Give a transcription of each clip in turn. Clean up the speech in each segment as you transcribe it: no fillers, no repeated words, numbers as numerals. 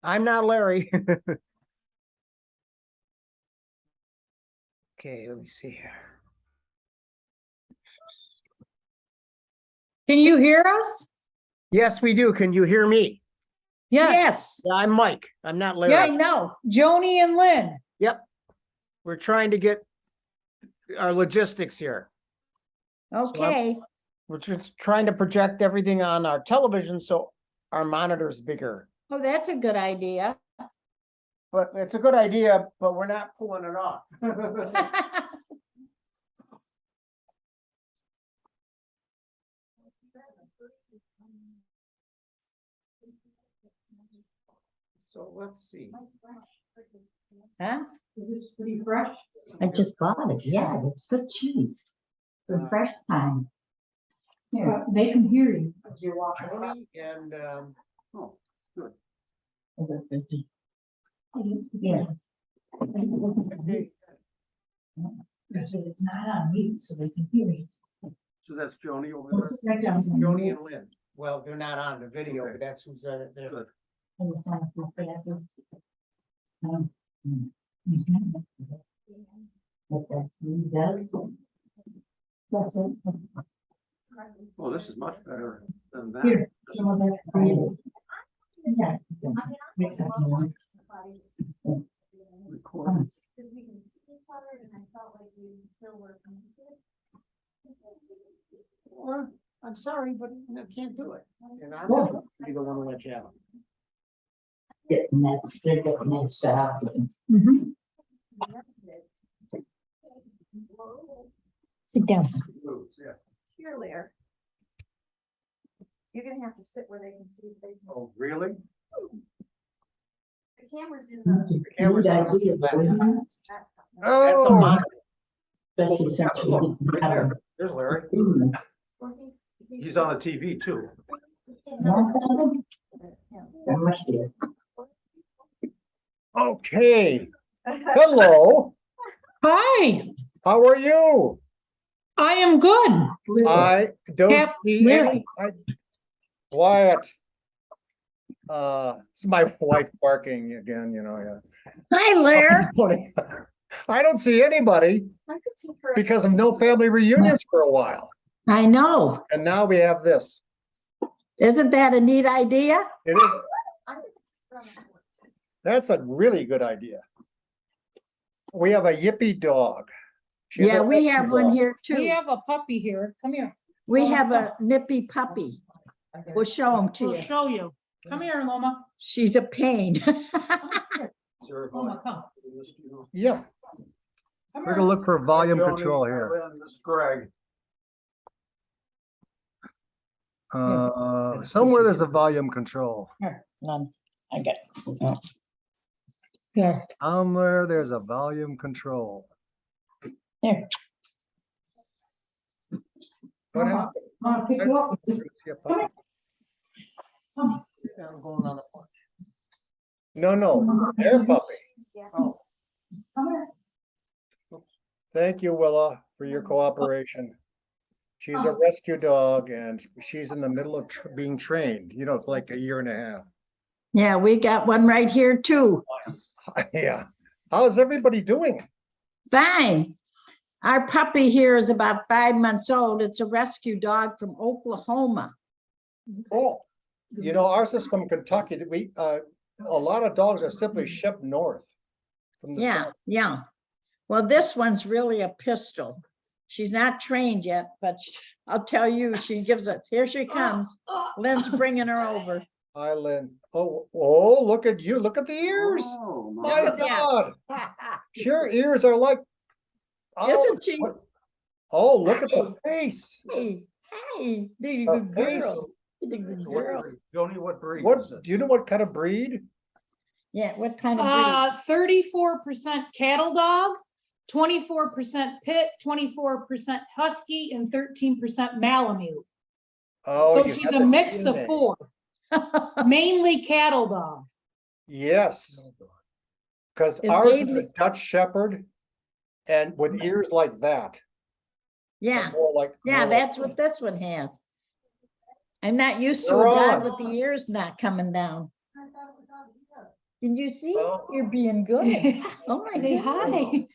I'm not Larry. Okay, let me see here. Can you hear us? Yes, we do. Can you hear me? Yes. Yeah, I'm Mike. I'm not Larry. Yeah, I know. Joni and Lynn. Yep. We're trying to get our logistics here. Okay. We're just trying to project everything on our television so our monitor's bigger. Oh, that's a good idea. But it's a good idea, but we're not pulling it off. So let's see. Huh? Is this pretty fresh? I just bought it. Yeah, it's good cheese. The fresh time. Yeah, they can hear you as you're walking. Tony and oh, good. Yeah. Okay. It's not on mute, so they can hear you. So that's Joni over We'll sit right down. Joni and Lynn. Well, they're not on the video, but that's who's there. Oh, this is much better than that. Here, some of that for you. Yeah. Record. Well, I'm sorry, but I can't do it. And I'm not the one to let you out. Getting that, they're getting that stuff. Mhm. Sit down. Yeah. Here, Lair. You're gonna have to sit where they can see your face. Oh, really? The camera's in That's the. a good idea, though, isn't it? That's a Oh, monitor. Especially since we look, didn't right have there. There's Larry. food. He's on the TV too. That much here. Okay. Hello. Hi, How are you? I am good. I don't Cap- see any. Quiet. It's my wife barking again, you know, yeah. Hi, Lair. I don't see anybody I could see her. because of no family reunions for a while. I know. And now we have this. Isn't that a neat idea? It is, I could see her on the board. that's a really good idea. We have a yippy dog. She's Yeah, a we rescue have one dog. here We too. have a puppy here. Come here. We have a nippy puppy. We'll show him to We'll you. show you. Come here, Loma. She's a pain. Loma, come. Yeah, Come we're here. gonna look for volume Joni, control here. Lynn, This is Greg. Somewhere there's a volume control. Here, none. I got it. Here, Somewhere there's a volume control. here. What happened? Wanna pick you up? No, their puppy. Yeah. Oh, Come here. thank you, Willa, for your cooperation. She's a rescue dog and she's in the middle of being trained, you know, for like a year and a half. Yeah, we got one right here too. Yeah. How's everybody doing? Fine. Our puppy here is about 5 months old. It's a rescue dog from Oklahoma. Oh, you know, ours is from Kentucky. We, a lot of dogs are simply shipped north. From the Yeah, south. yeah. Well, this one's really a pistol. She's not trained yet, but I'll tell you, she gives it. Here she comes. Lynn's bringing her over. Hi, Lynn. Oh, look at you. Look at the ears. Oh, My Look at that. God. Your ears are like. Oh, Isn't she? oh, look at the face. Hey, hey, you're The a good face. girl. You're a good girl. Joni, what breed What, is it? do you know what kind of breed? Yeah, what kind of breed? 34% cattle dog, 24% pit, 24% husky, and 13% Malamute. Oh, So you she's have a the mix of DNA. 4, mainly cattle dog. Yes. Because It's ours is a mainly- Dutch Shepherd and with ears like that. Yeah, More like. yeah, more like- that's what this one has. I'm not used to a You're dog on. with the ears not coming down. I thought it was on here. Can you see? Oh. You're being good. Oh my Say God. hi.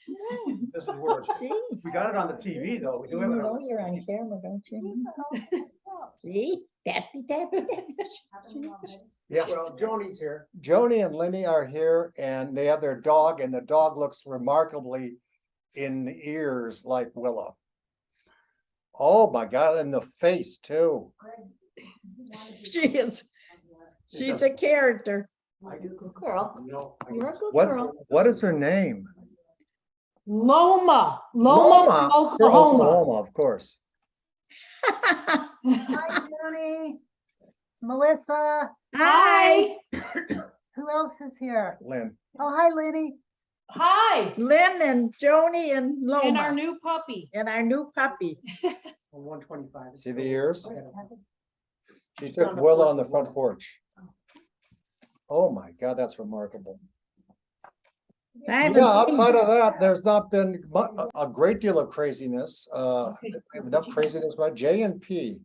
This is worse. See? We got it on the TV though. We do You have it know on. you're on camera, don't you? See? Tappy, tappy, tappy. Yes. Well, Joni's here. Joni and Lenny are here and they have their dog and the dog looks remarkably in the ears like Willa. Oh my God, and the face too. She is, she's a character. Good girl. No. You're a good What, girl. what is her name? Loma from For Oklahoma. Oklahoma, of course. Hi, Joni. Melissa. Hi, Who else is here? Lynn. Oh, hi, Lenny. hi, Lynn and Joni and and our Loma new puppy. and our new puppy. 125. See the ears? She took Willa on the front porch. Oh my God, that's remarkable. I Yeah, haven't seen, outside of that, there's not been a great deal of craziness. We have enough craziness about J and P.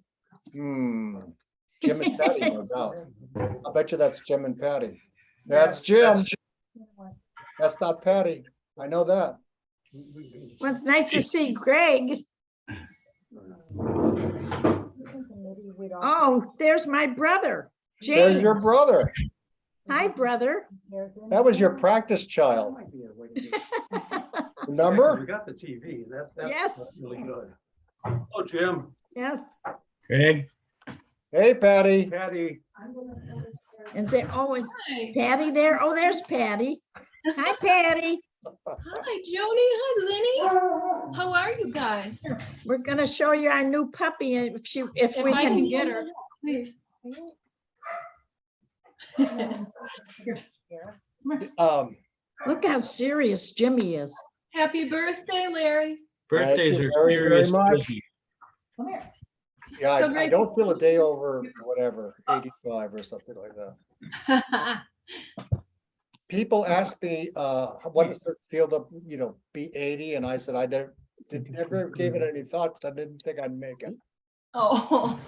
Jim and Patty, no doubt. I bet you that's Jim and Patty. That's Jim. That's not Patty. I know that. well, it's nice to see Greg. Oh, there's my brother, There's James. your brother. Hi, brother. That was your practice child. Might be a way to do it. Remember? We got the TV. That's Yes. really good. Oh, Jim. Yeah, Greg, Hey, Patty. Patty. and they, oh, it's Hi. Patty there. Oh, there's Patty. Hi, Patty. Hi, Joni. Hi, Lenny. How are you guys? We're gonna show you our new puppy and if we I can can get her, please. Look how serious Jimmy is. Happy birthday, Larry. birthdays you are very, very serious much. business. Come here. Yeah, So I great. don't feel a day over whatever, 85 or something like that. People ask me, what does it feel to, be 80? And I said, I never gave it any thought 'cause I didn't think I'd make it. Oh.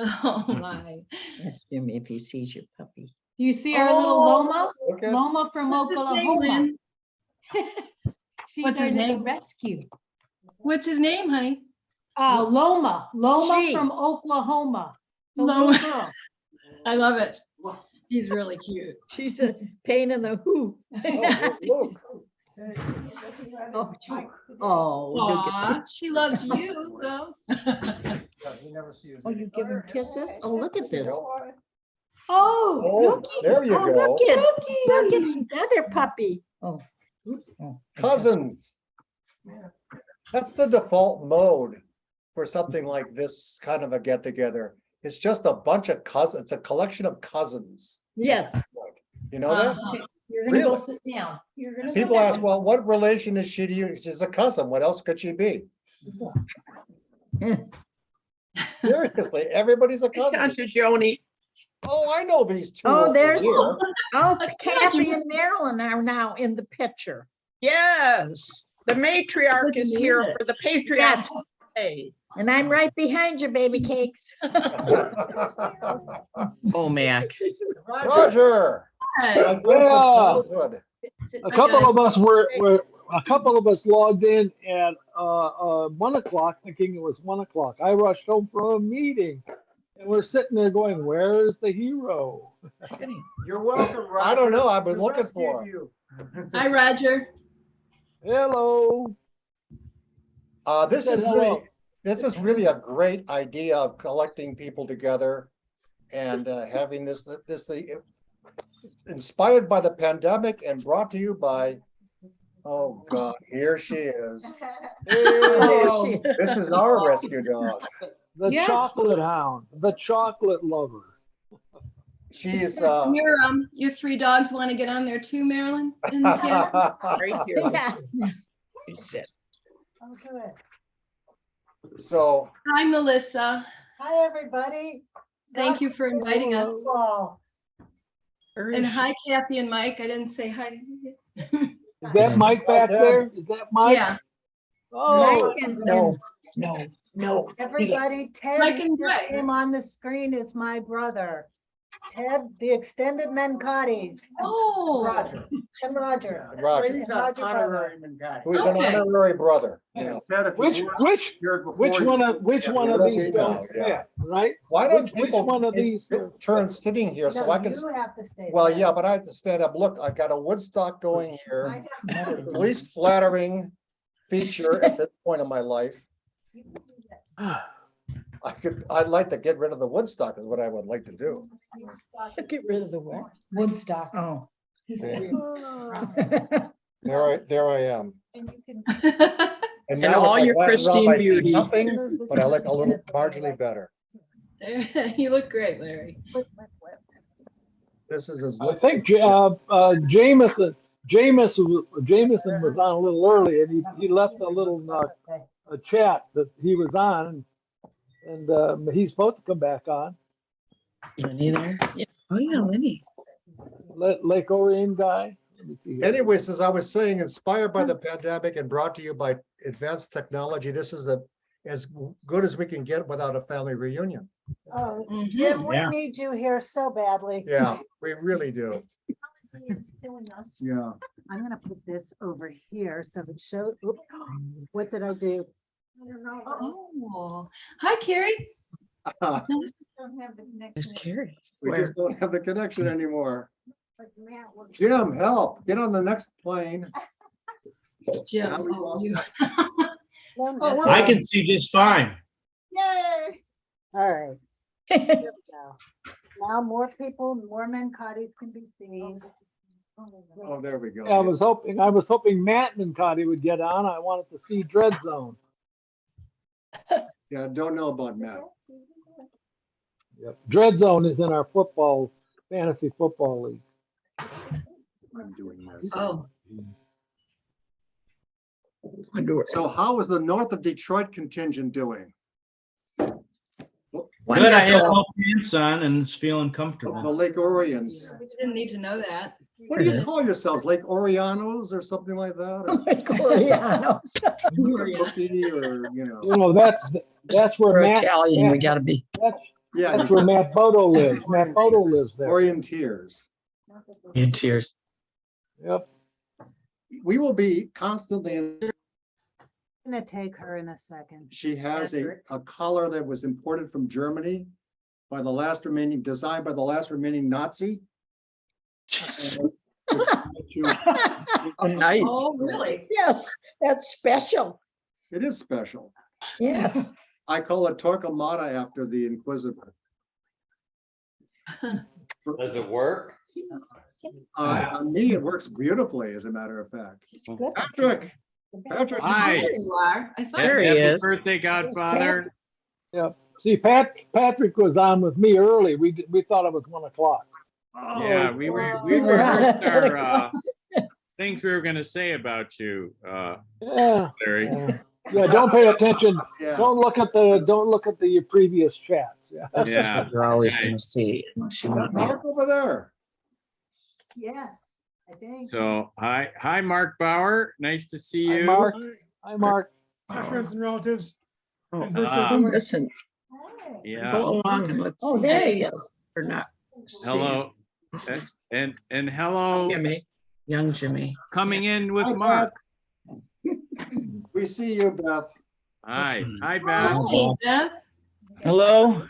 Oh, my. That's Jimmy if he sees your puppy. Do you see our little Loma? Look at, Loma from What's his name, Oklahoma. Lynn? She's What's our his little name? rescue. What's his name, honey? Loma She. from Oklahoma. It's a Loma. little girl. I love it. He's really cute. She's a pain in the hoop. oh, look. Oh, oh, look at Aw, she loves you, though. You never see his oh, you give him kisses? Oh, look at this. Oh, Oh, there you Oh, go. look at the other puppy. Oh. Oh, Cousins. That's the default mode for something like this kind of a get together. It's just a bunch of cousins. It's a collection of cousins. yes. You know that? Uh-huh. you're gonna go Really? sit down. You're gonna. People go ask, down. well, what relation is she to you? She's a cousin. What else could she be? Seriously, everybody's a cousin. Joni. Oh, I know these two. Oh, over there's, here. oh, Kathy and Marilyn are now in the picture. Yes, the matriarch is here for the patriarch. Yes, Day. and I'm right behind you, baby cakes. Oh, Mac. Roger. Hi. my friend from childhood. A couple of us a couple of us logged in at 1 o'clock, thinking it was 1 o'clock. I rushed home from a meeting. And we're sitting there going, where is the hero? You're welcome, Roger. I don't know. I've been We looking rescued for him. you. Hi, Roger. Hello. This Said is hello. really a great idea of collecting people together and having this thing inspired by the pandemic and brought to you by, oh God, here she is. There she is. This is our rescue dog. The Yes. chocolate hound, the chocolate lover. She's Your 3 dogs want to get on there too, Marilyn? And Kim? Right here. Yeah. You sit. Oh, good. so Hi, Melissa. Hi, everybody. Thank you for inviting us. Wow. Where And is she? hi, Kathy and Mike. I didn't say hi. Is that Mike back there? Is that Mike? Yeah, Oh, Mike and- No. Everybody, Mike Ted and just Greg. came on the screen is my brother. Ted, the extended Mencottis, Oh, and Roger. Roger, He's an an honorary Mencotti. who's an Okay. honorary brother, you know. Ted, if you Which, weren't which, here before which you- one of, which Yeah, one of we'll these see now, don't yeah. fit, right? Why don't Which people one of take these? turn sitting here so No, I can, you have to stay. well, there. yeah, but I have to stand up. Look, I got a Woodstock going I here. know. The least flattering feature at this point in my life. I'd like to get rid of the Woodstock is what I would like to do. Get rid of the what? Woodstock. Oh. There I am. And you can. And And now with all my your glasses on, pristine I see beauty. nothing, but I look a little marginally better. you look great, Larry. This is as. I think Jameson was on a little early and he left a little a chat that he was on, and he's supposed to come back on. Lenny there? Yeah. Oh, yeah, Lenny. Lake Orion guy. Let me see here. Anyways, as I was saying, inspired by the pandemic and brought to you by advanced technology, this is as good as we can get without a family reunion. Oh, Mhm. Jim, we Yeah. need you here so badly. Yeah, we really do. Yeah. I'm gonna put this over here so it shows, what did I do? Oh, hi, Carrie. There's Carrie. We Where? just don't have the connection anymore. Jim, help, get on the next plane. Jim. Now we oh, lost you- Oh, I can see just fine. Yay! All right. Here we go. Now more people, more Mencottis can be seen. Oh, there we I go. was hoping Matt Mencotti would get on. I wanted to see Dread Zone. Yeah, don't know about Matt. Yep. Dread Zone is in our fantasy football league. I'm doing this. Oh, So how is the north of Detroit contingent doing? Good, I have Wonderful. both pants on and it's feeling The comfortable. Lake Orions. we didn't need to know that. What do you call yourselves? Lake Orianos or something like that? Or Corianos. Cookie or, you know, You know, that's where We're Matt, Italian, we gotta be. yeah, that's where Matt Bodo lives. Matt Bodo lives there. Orienteers. In tears. Yep. We will be constantly, I'm gonna take her in a second. she has Patrick. a collar that was imported from Germany by the last remaining, designed by the last remaining Nazi. Oh, nice. Oh, really? Yes, that's special. It is special. Yes. I call it Torquemada after the Inquisitor. Does it work? On me, it works beautifully, as a matter of fact. Good. Patrick, Hi. There you are. I thought. There he Happy is. birthday, Godfather. Yep. See, Patrick was on with me early. We thought it was 1 o'clock. Oh, Yeah, we Yeah. rehearsed our things we were gonna say about you, Yeah. Larry. Yeah. Don't pay attention. yeah. Don't look at the previous chats. Yeah. This is Yeah. what you're always Okay. gonna see. She won't know. Mark over there. Yes, I think. So, hi, Mark Bauer. Nice to see Hi, you. Mark. Hi, Mark. My friends and relatives. Oh, Listen, Hey. Yeah. go along and let's. Oh, see. there he is. Or not. Hello. This is And hello, Jimmy, young Jimmy. coming in with Hi, Mark. We see you, Beth. Hi, Beth. Hi, Beth. Hello.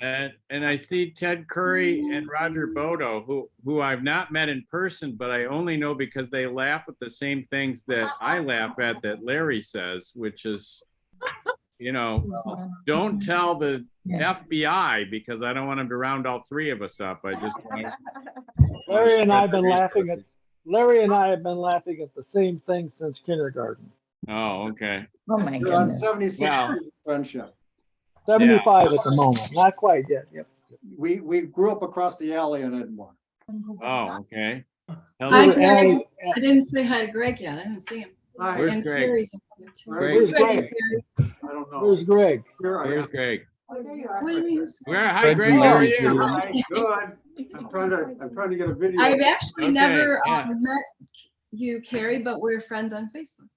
And I see Ted Curry and Roger Bodo, who I've not met in person, but I only know because they laugh at the same things that I laugh at that Larry says, which is, don't tell the FBI because I don't want them to round all three of us up. I just want Larry and I have been laughing at the same thing since kindergarten. Oh, okay. Oh, my You're on goodness. 76 Wow. years of friendship. 75 at the moment. Not quite yet. Yep. We grew up across the alley in Edmore. Oh, okay. Hi, Hello. Greg. I didn't say hi to Greg yet. I didn't see him. Hi. Where's And Greg? Carrie's in there too. Greg. Where's Greg? Carrie. I don't know. Where's Greg? Here I Where's am. Greg? Oh, there you are. What do you mean? Hi, Greg. How are you? Hi, good. I'm trying to get a video. I've actually Okay, never yeah. met you, Carrie, but we're friends on Facebook.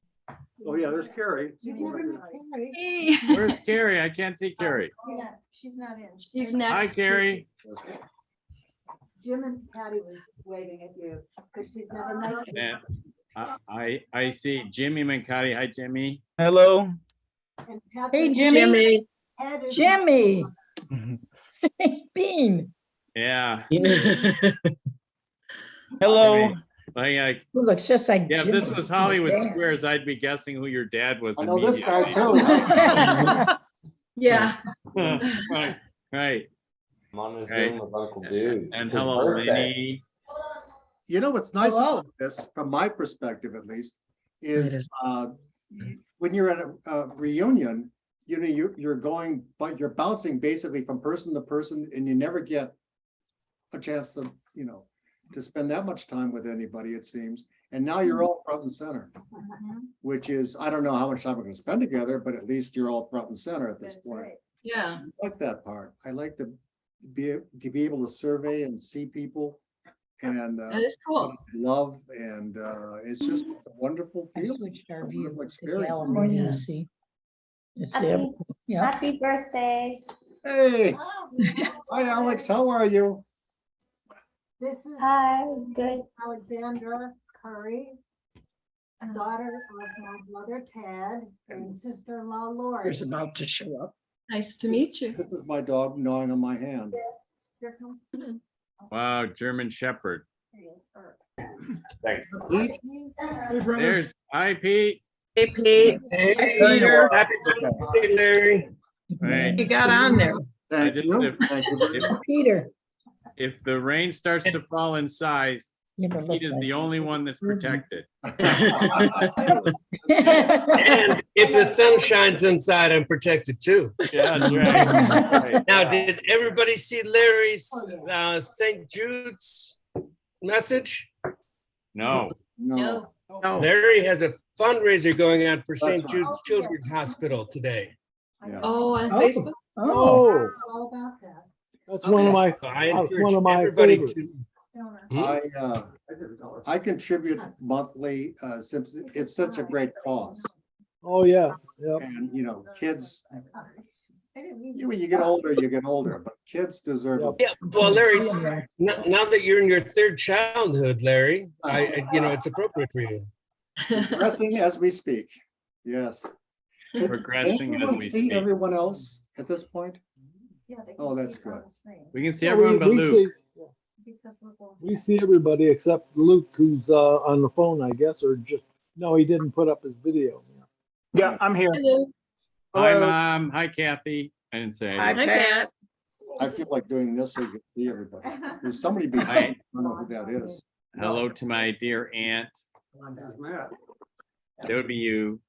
Oh, yeah, there's Carrie. You've never met Carrie. Hey. Where's Carrie? I can't see Carrie. She's not in. She's next. Hi, to- Carrie. Jim and Patty was waving at you, because she's never met you. And I see Jimmy Mencotti. Hi, Jimmy. Hello. And Patrick Hey, Jimmy. Head is- Jimmy. Bean. Yeah. Hello. Like, Who looks just like yeah, if this Jimmy. was Hollywood Dad. Squares, I'd be guessing who your dad was I know this guy immediately. too. Yeah. Right. I'm on this Right. Zoom with Uncle Dude. And It's his hello, birthday. Lenny. You know, what's nice Hello. about this, from my perspective at least, is when you're at a reunion, you know, you're going, but you're bouncing basically from person to person, and you never get a chance to, you know, to spend that much time with anybody, it seems. And now you're all front and center, which is, I don't know how much time we're gonna spend together, but at least you're all front and center at this That's point. right. Yeah. I like that part. I like to be able to survey and see people and That is cool. love, and it's just a wonderful I feeling. switched our a view wonderful to experience. gallery, you see. You see it? Yeah. Happy birthday. Hey, Oh, hi Alex, how are you? This is Hi, good. Alexandra Curry, daughter of my brother Ted and sister-in-law Lori. Here's about to show up. Nice to meet you. This is my dog gnawing on my hand. Here comes- Wow, German Shepherd. here he is, Herb. Thanks. Pete? Hey, brother. There's, hi, Pete. Hey, Pete. Hey, Peter. Happy birthday, Larry. Right. You got on there. Thank just- you. if- Thank you very much. Peter. If the rain starts to fall in size, You never Pete looked is the like- only one that's protected. And if the sun shines inside, I'm protected too. Yeah, that's right. Now, did everybody see Larry's St. Jude's message? No, No, No. Larry has a fundraiser going on for St. right. Jude's Children's Hospital today. yeah. Oh, on Oh. Facebook? Oh, All about that. That's one of my, So I That's one encourage of my everybody favorites. to. Donor. I contribute monthly, since it's such a great cause. oh, yeah, yeah. And, you know, kids, I didn't mean when you get older, but kids deserve it. Yeah, well, Larry, see him there. now that you're in your third childhood, Larry, it's appropriate for you. Progressing as we speak, yes. progressing Can as everyone we see speak. everyone else at this point? Yeah, they Oh, can that's see it on good. the screen. We can see Yeah, everyone but we Luke. see- Because look over We here. see everybody except Luke, who's on the phone, I guess, or just, no, he didn't put up his video. Yeah, I'm here. Hello. Hi, Mom. Hi, Kathy. I didn't say Hi, anything. Pat. I feel like doing this so you can see everybody. There's somebody Hi. behind, I don't know who that is. Hello to my dear aunt. That would be you.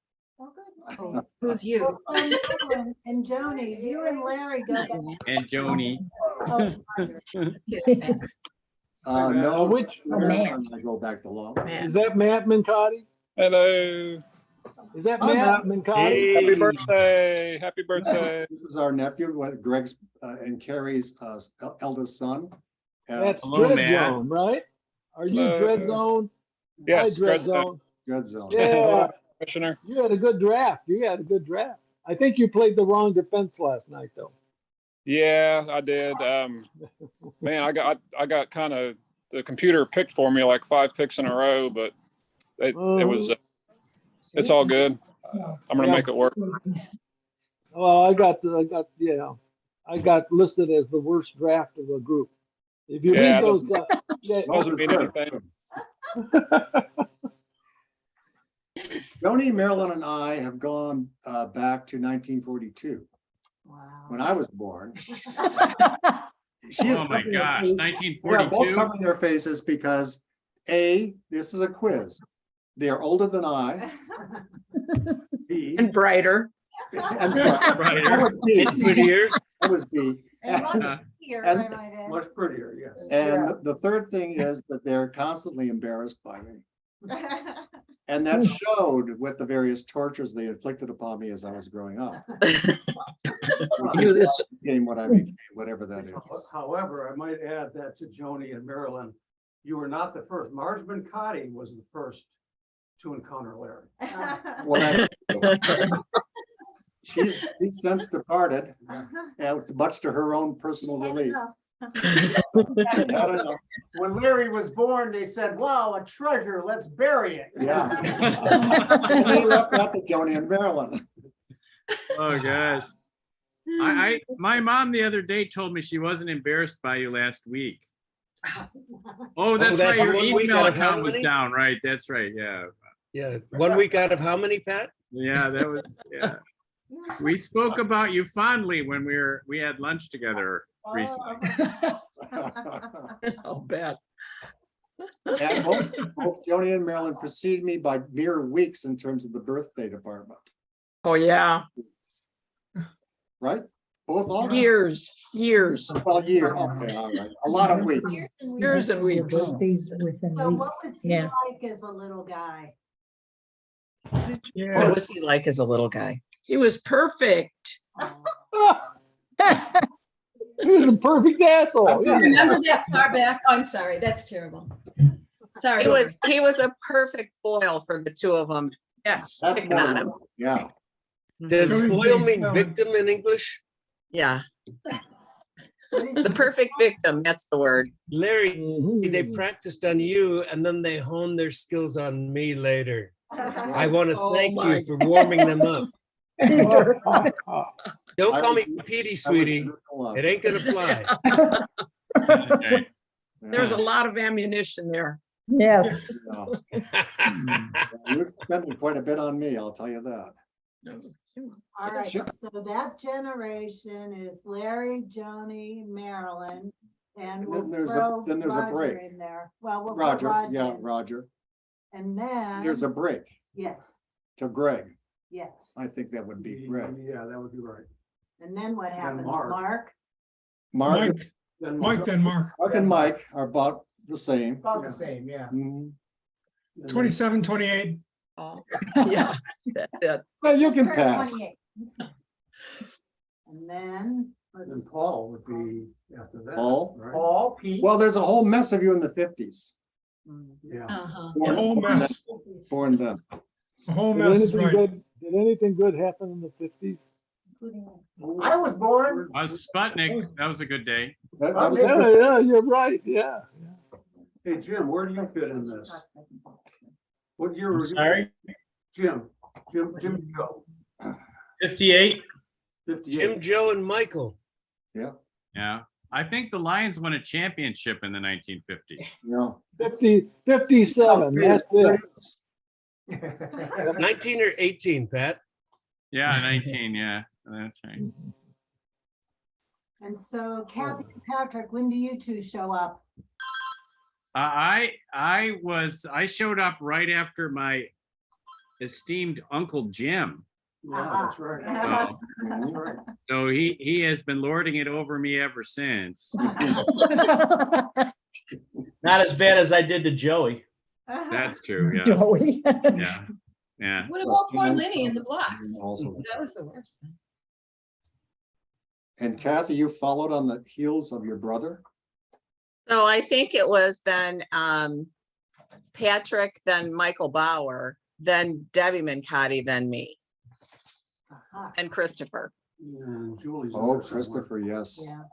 Oh, good. Oh, who's you? Oh, no, and Joni, you and Larry go. Not your man. And Joni. Oh, No, Which, man. I go back to long. is that Matt Mencotti? Hello. Is that Hi, Matt Mencotti? Happy birthday. Happy birthday. This is our nephew, Greg's and Carrie's eldest son. That's Hello, Dread Matt. Zone, right? Are you Hello. Dread Zone? Yes, Hi, Dread Dread Zone. Zone. Good zone. Yeah, Commissioner. you had a good draft. You had a good draft. I think you played the wrong defense last night, though. Yeah, I did. Man, I got kind of, the computer picked for me like 5 picks in a row, but it was it's all good. I'm gonna Yeah. make it work. Well, I got listed as the worst draft of the group. If you Yeah, leave those, yeah, Doesn't mean anything. Joni, Marilyn, and I have gone back to 1942 Wow. when I was born. She is Oh my covering her gosh, face. 1942? They are both covering their faces because this is a quiz. They are older than I. And brighter. And that was B. Prettier. That was B. And much Uh, here, and- I might add. Much prettier, yes. And the third thing is that they're constantly embarrassed by me. And that showed with the various tortures they inflicted upon me as I was growing up. knew this. Became what I became, whatever that is. However, I might add that to Joni and Marilyn, you were not the first. Marge Mencotti was the first to encounter Larry. Well, she's since departed, and much to her own personal relief. I don't know. When Larry was born, they said, wow, a treasure, let's bury it. Yeah. They left that to Joni and Marilyn. Oh, gosh. My mom the other day told me she wasn't embarrassed by you last week. Oh, that's that's right. Your 1 week email out of how account was many? down, right? That's right. Yeah. Yeah, 1 week out of how many, Pat? Yeah, that was, yeah. We spoke about you fondly when we had lunch together recently. I'll bet. And both Joni and Marilyn preceded me by mere weeks in terms of the birthday department, Oh, yeah, right? Both August. years. Well, year, okay, all right. A lot of weeks. Years and weeks. Birthdays within So weeks. what was he Yeah. like as a little guy? What was he like as a little guy? He was perfect. He was a perfect asshole. Yeah. Remember that far back? Oh, I'm sorry, that's terrible. Sorry. He was a perfect foil for the two of them. Yes. That's Picking on him. Yeah. Does foil mean victim in English? Yeah. The perfect victim, that's the word. Larry, Mhm. they practiced on you and then they honed their skills on me later. I want to Oh thank my you for warming them up. Don't call me Petey, sweetie. It ain't gonna fly. Okay. There's a lot of ammunition there. Yes. You're spending quite a bit on me, I'll tell you that. All right, Sure. so that generation is Larry, Joni, Marilyn, and And we'll then there's a- throw then there's a Roger break. in there. Well, we'll put Roger, Roger yeah, in. Roger. And then. There's a break Yes, to Greg. yes. I think that would be Greg. Yeah, that would be right. And then what happens, Mark. Mark? Mark, Then Mike, then Mark. Mark and Mike are about the same. About the same, yeah. Mhm. 27, 28. Oh, yeah, that's it. Well, you can Turn pass. 28. And then. let's- And Paul would be after that. Paul? right? Paul, Pete. Well, there's a whole mess of you in the 50s. Yeah. Uh-huh. A whole mess. Born then. A whole Did mess is anything right. good? Did anything good happen in the 50s? I was born. Sputnik, that was a good day. That was Yeah, you're right. Yeah. Hey, Jim, where do you fit in this? What year were you? Sorry, Jim Joe, 58. 58. Jim, Joe, and Michael. Yeah. I think the Lions won a championship in the 1950s. Yeah. 57. That's it. 19 or 18, Pat? Yeah, 19. Yeah, that's right. And so Kathy and Patrick, when do you two show up? I showed up right after my esteemed Uncle Jim. Yeah, that's right. So, That's right. so he has been lording it over me ever since. Not as bad as I did to Joey. That's true. Yeah. Joey. Yeah. Yeah. What about poor Lenny in the blocks? Also. That was the worst thing. And Kathy, you followed on the heels of your brother? So I think it was then Patrick, then Michael Bauer, then Debbie Mencotti, then me, and Christopher. Yeah, and Julie's. in Oh, there somewhere. Christopher, yes. Yeah.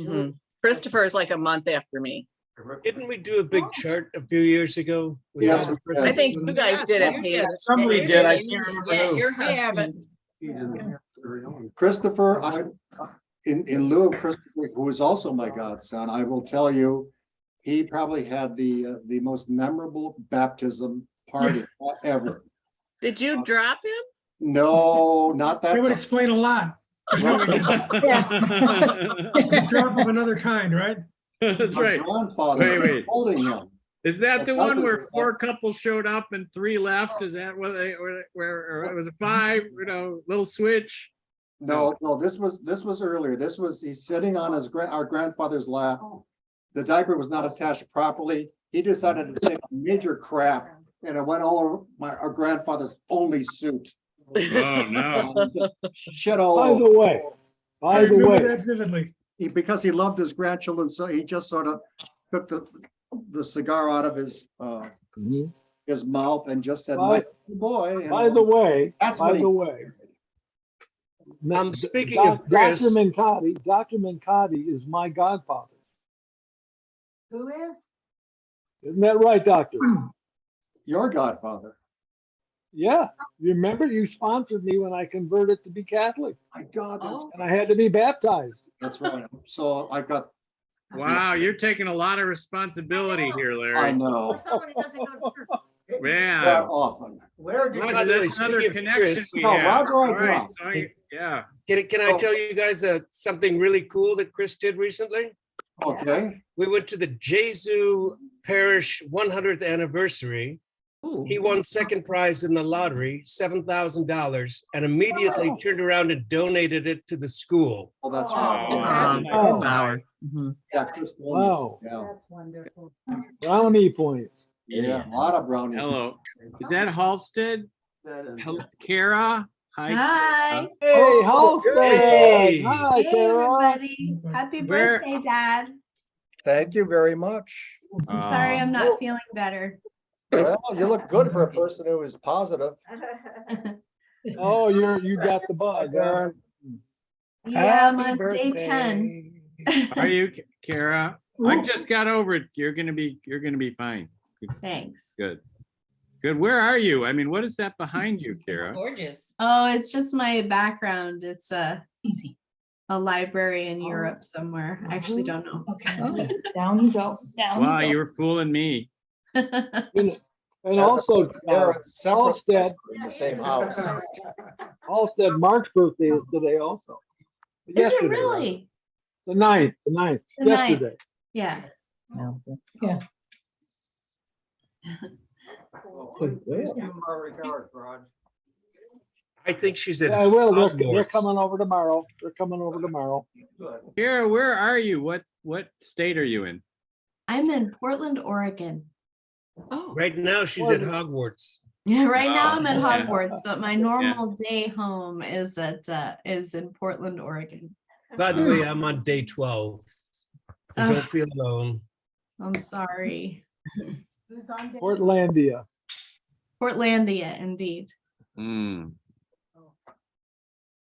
Mhm. Christopher is like a month after me. Didn't we do a big chart a few years ago? Yes, we I did. think you guys did it, Pete. Somebody did. I can't remember Yeah, who. your He husband. didn't. Very own. Christopher, in lieu of Christopher, who is also my godson, I will tell you, he probably had the most memorable baptism party ever. Did you drop him? No, not that It would time. explain a lot. It's a drop of another kind, right? That's My right. grandfather Wait. holding him. Is that the Well, one where Michael- 4 couples showed up and 3 left? Is that what they where or it was a 5, little switch? No, this was earlier. This was, he's sitting on our grandfather's lap. The diaper was not attached properly. He decided to take a major crap and it went all over our grandfather's only suit. Oh, no. Shit all By over. the way, I by the remember way, that vividly. Because he loved his grandchildren, so he just sort of took the cigar out of his Mhm. his mouth and just said, By- "Nice boy." and- by the way, That's by what he- the way. Speaking of Chris. Dr. Mencotti is my godfather. Who is? Isn't that right, Doctor? Your godfather. Yeah, you remember you sponsored me when I converted to be Catholic My God, that's, Oh. and I had to be baptized. that's right. So I've got, Wow, you're taking a lot of responsibility here, I Larry. know, For someone who doesn't go to church. not Yeah. often. Where did Roger, By the way, that's another speaking of connection Chris- we No, have. Roger, All I right, know. so yeah. Can I tell you guys something really cool that Chris did recently? Okay. We went to the Jesu Parish 100th anniversary. He won second prize in the lottery, $7,000, and immediately turned around and donated it to the school. Oh, that's Oh, right. wow. Oh. Power. Yeah, Chris. Wow. Yeah, That's wonderful. Brownie points. yeah, a lot of brownies. Hello. Is that Halstead? that in? Hello, Kara? Hi. Hi. Hey, Halstead. Hey. Hi, Hey, Kara. everybody. Happy Where- birthday, Dad. Thank you very much. I'm sorry I'm not feeling better. Well, you look good for a person who is positive. Oh, you got the bug. Huh? Yeah, I'm Happy on day 10. Are you, Kara? I just got over it. You're gonna be fine. Thanks. Good. Good. Where are you? I mean, what is that behind you, Kara? Gorgeous. Oh, it's just my background. It's Easy. a library in Europe somewhere. I actually don't know. Okay, down you go, down Wow, you you go. were fooling me. And also, Parents separate Halstead, in the same house. Halstead, Mark's birthday is today also. Is it Yesterday, really? The 9th, The 9th. yesterday. Yeah. Yeah. Please give them our regards, Raj. I think she's at Yeah, I will. They're Hogwarts. coming over tomorrow. They're coming over tomorrow. Good. Kara, where are you? What state are you in? I'm in Portland, Oregon. Oh, Right now, she's at Hogwarts. Yeah, right now Wow. I'm at Yeah. Hogwarts, but my normal day home is in Portland, Oregon. By the way, I'm on day 12, so don't feel alone. I'm sorry. Who's on? day- Portlandia. Portlandia, indeed. Hmm.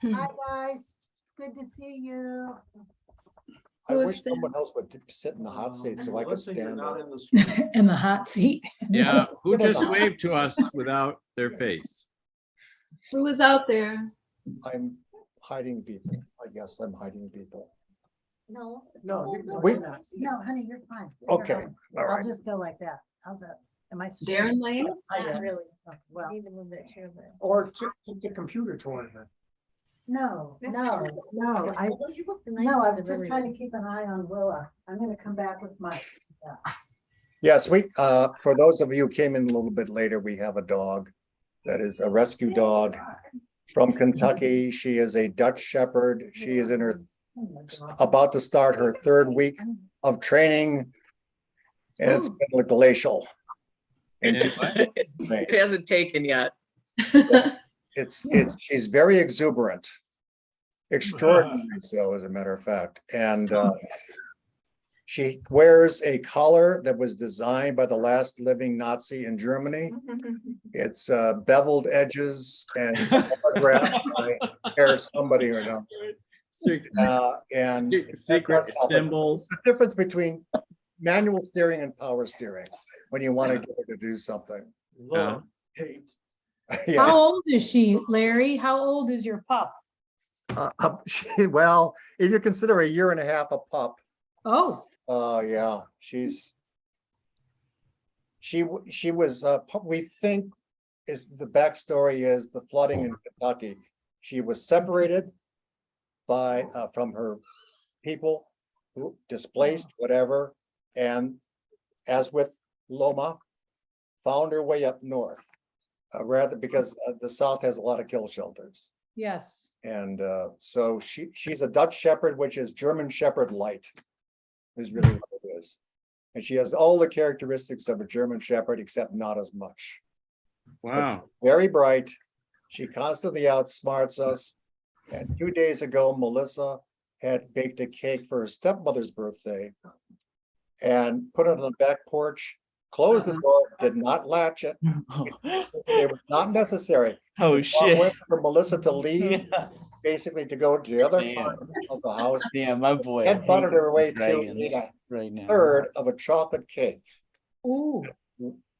Hi, guys. It's good to see you. I Who's wish that? someone else would sit in the hot seat so I could Melissa, you're stand not there. in the school. In the hot seat. Yeah, who just waved to us without their face? who was out there? I'm hiding people. I guess I'm hiding people. No. No, We- No, honey, you're fine. You're Okay, fine. all I'll right. just go like that. How's that? Am I? Darren Lane? Not really. Well, Or the computer tournament. no, no. I was just trying to keep an eye on Willa. I'm gonna come back with my. Yes, for those of you who came in a little bit later, we have a dog that is a rescue dog from Kentucky. She is a Dutch Shepherd. She is in her, about to start her 3rd week of training. And it's been glacial. And It hasn't taken yet. she's very exuberant. Extraordinary so, as a matter of fact. And she wears a collar that was designed by the last living Nazi in Germany. It's beveled edges and autographed by somebody or another. And Secret symbols. the difference between manual steering and power steering when you want to get her to do something. Love, hate. Yeah. How old is she, Larry? How old is your pup? Well, if you consider a 1.5 years a pup, Oh, yeah, she was, we think is the backstory is the flooding in Kentucky. She was separated by, from her people who displaced, whatever. And as with Loma, found her way up north, rather because the South has a lot of kill shelters. yes. And so she's a Dutch Shepherd, which is German Shepherd light, is really what it is. And she has all the characteristics of a German Shepherd, except not as much. Wow. Very bright. She constantly outsmarts us. And 2 days ago, Melissa had baked a cake for her stepmother's birthday and put it on the back porch, closed the door, did not latch it. It was not necessary. Oh, shit. Wait for Melissa to leave. basically to go to the other Damn. part of the house. Damn, my boy. Head butted her way through, dragons ate a right now. third of a chocolate cake Ooh.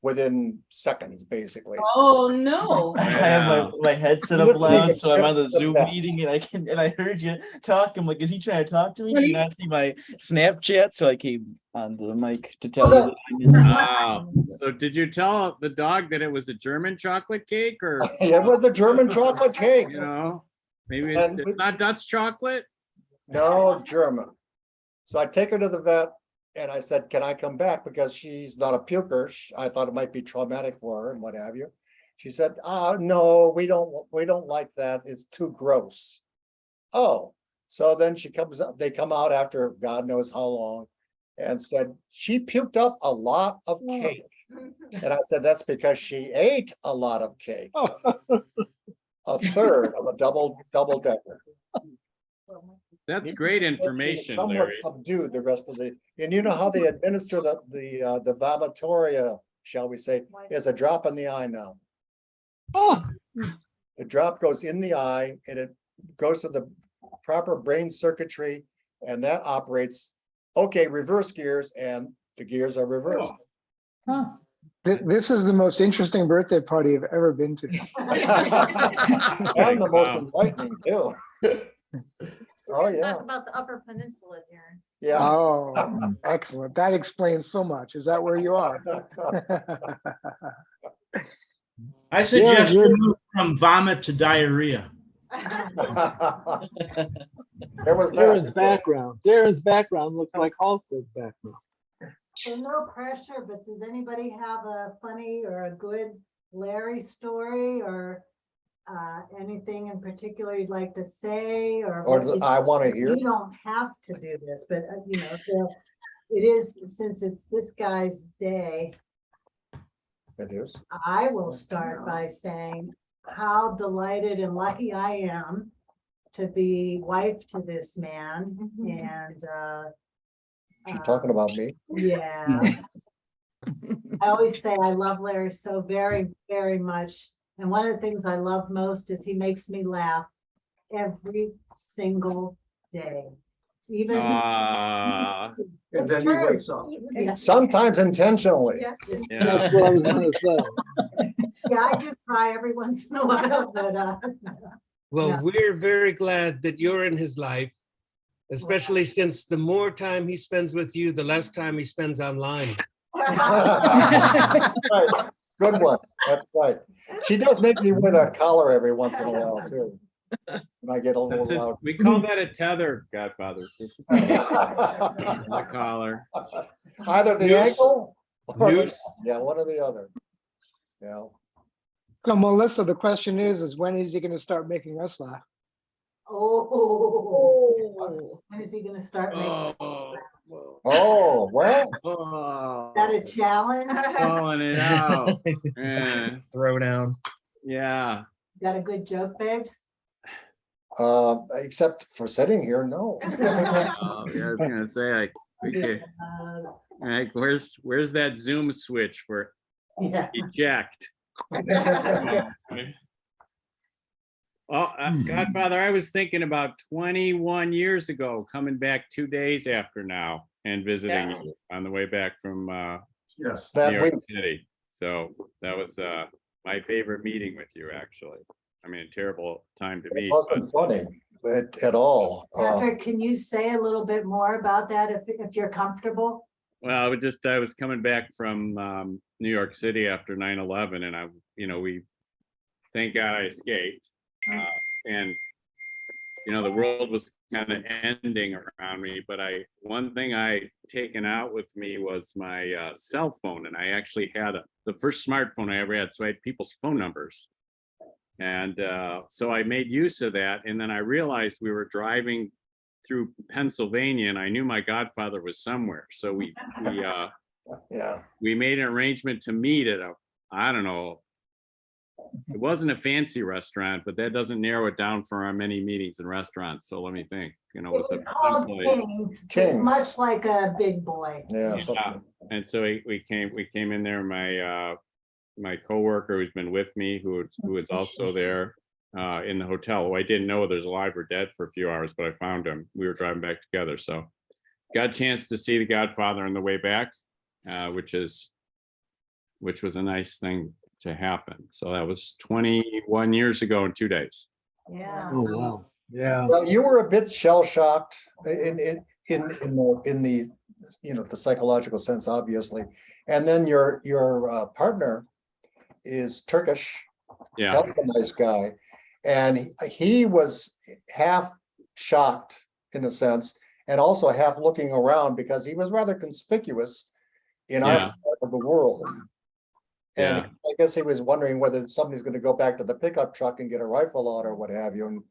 within seconds, basically. Oh, no. I have my headset up Listening loud, to so I'm on the clips of Zoom that. meeting and I heard you talk. I'm like, is he trying to talk to me? Do you not see my Snapchat? So I came on the mic to tell you that I'm in. Wow. So did you tell the dog that it was a German chocolate cake or, It was a German chocolate cake. you know, maybe And it's not Dutch chocolate? No, German. So I take her to the vet and I said, can I come back? Because she's not a puker. I thought it might be traumatic for her and what have you. She said, no, we don't like that. It's too gross. Oh, so then she comes up, they come out after God knows how long and said, she puked up a lot of cake. And I said, that's because she ate a lot of cake. A third of a double decker. That's great information, Somewhat Larry. subdued the rest of the, and you know how they administer the vomitoria, shall we say, is a drop in the eye now. Oh, The drop goes in the eye and it goes to the proper brain circuitry and that operates, okay, reverse gears, and the gears are reversed. Huh. This is the most interesting birthday party I've ever been to. And the most enlightening too. Oh, yeah. Talk about the Upper Peninsula, Darren. Yeah. Oh, excellent. That explains so much. Is that where you are? I suggest we move from vomit to diarrhea. There was Darren's that. background. Darren's background looks like Halstead's background. So no pressure, but does anybody have a funny or a good Larry story or anything in particular you'd like to say or Or what you- I want to hear. You don't have to do this, but you know, so it is, since it's this guy's day, It is. I will start by saying how delighted and lucky I am to be wife to this man. And She's talking about me. yeah. I always say I love Larry so very, very much. And one of the things I love most is he makes me laugh every single day. Even Ah, And then he wakes up. Yeah. Sometimes intentionally. Yes. yeah. That's what I was gonna say. Yeah, I do cry every once in a while, but Well, Yeah. we're very glad that you're in his life, especially since the more time he spends with you, the less time he spends online. Right. Good one. That's right. She does make me wear that collar every once in a while too. When I get a little That's loud. we call that a tether, Godfather. The collar. Either the Noose. ankle or the, Noose. yeah, one or the other. Yeah. So Melissa, the question is when is he going to start making us laugh? when is he gonna start making Oh, well, Oh, that a challenge? calling it out. Yeah. Throw down. Yeah. Got a good joke, babes? except for sitting here, no. Oh, yeah, I was gonna say, like, we could, like, where's that Zoom switch for Yeah. eject? Oh, Godfather, I was thinking about 21 years ago, coming back 2 days after now and visiting Yeah. you on the way back from Yes. New That York week. City. So that was my favorite meeting with you, actually. I mean, terrible time to It meet. wasn't funny at all. Patrick, can you say a little bit more about that if you're comfortable? Well, I was coming back from New York City after 9/11 and thank God I escaped. And, the world was kind of ending around me, but one thing I taken out with me was my cell phone. And I actually had the first smartphone I ever had. So I had people's phone numbers. And so I made use of that. And then I realized we were driving through Pennsylvania and I knew my godfather was somewhere. So we made an arrangement to meet at I don't know, it wasn't a fancy restaurant, but that doesn't narrow it down for our many meetings in restaurants. So let me think, it was It was a called someplace. Kings, much like a big boy. Yeah. Yeah. And so we came in there, my coworker who's been with me, who was also there. in the hotel. Oh, I didn't know whether he was alive or dead for a few hours, but I found him. We were driving back together, so got a chance to see The Godfather on the way back, which was a nice thing to happen. So that was 21 years ago in 2 days. Yeah. Oh, wow. Yeah. Well, you were a bit shell shocked in the the psychological sense, obviously. And then your partner is Turkish, Yeah, hell of a nice guy, and he was half shocked in a sense, and also half looking around because he was rather conspicuous in our Yeah. part of the world. And yeah, I guess he was wondering whether somebody's going to go back to the pickup truck and get a rifle out or what have you, and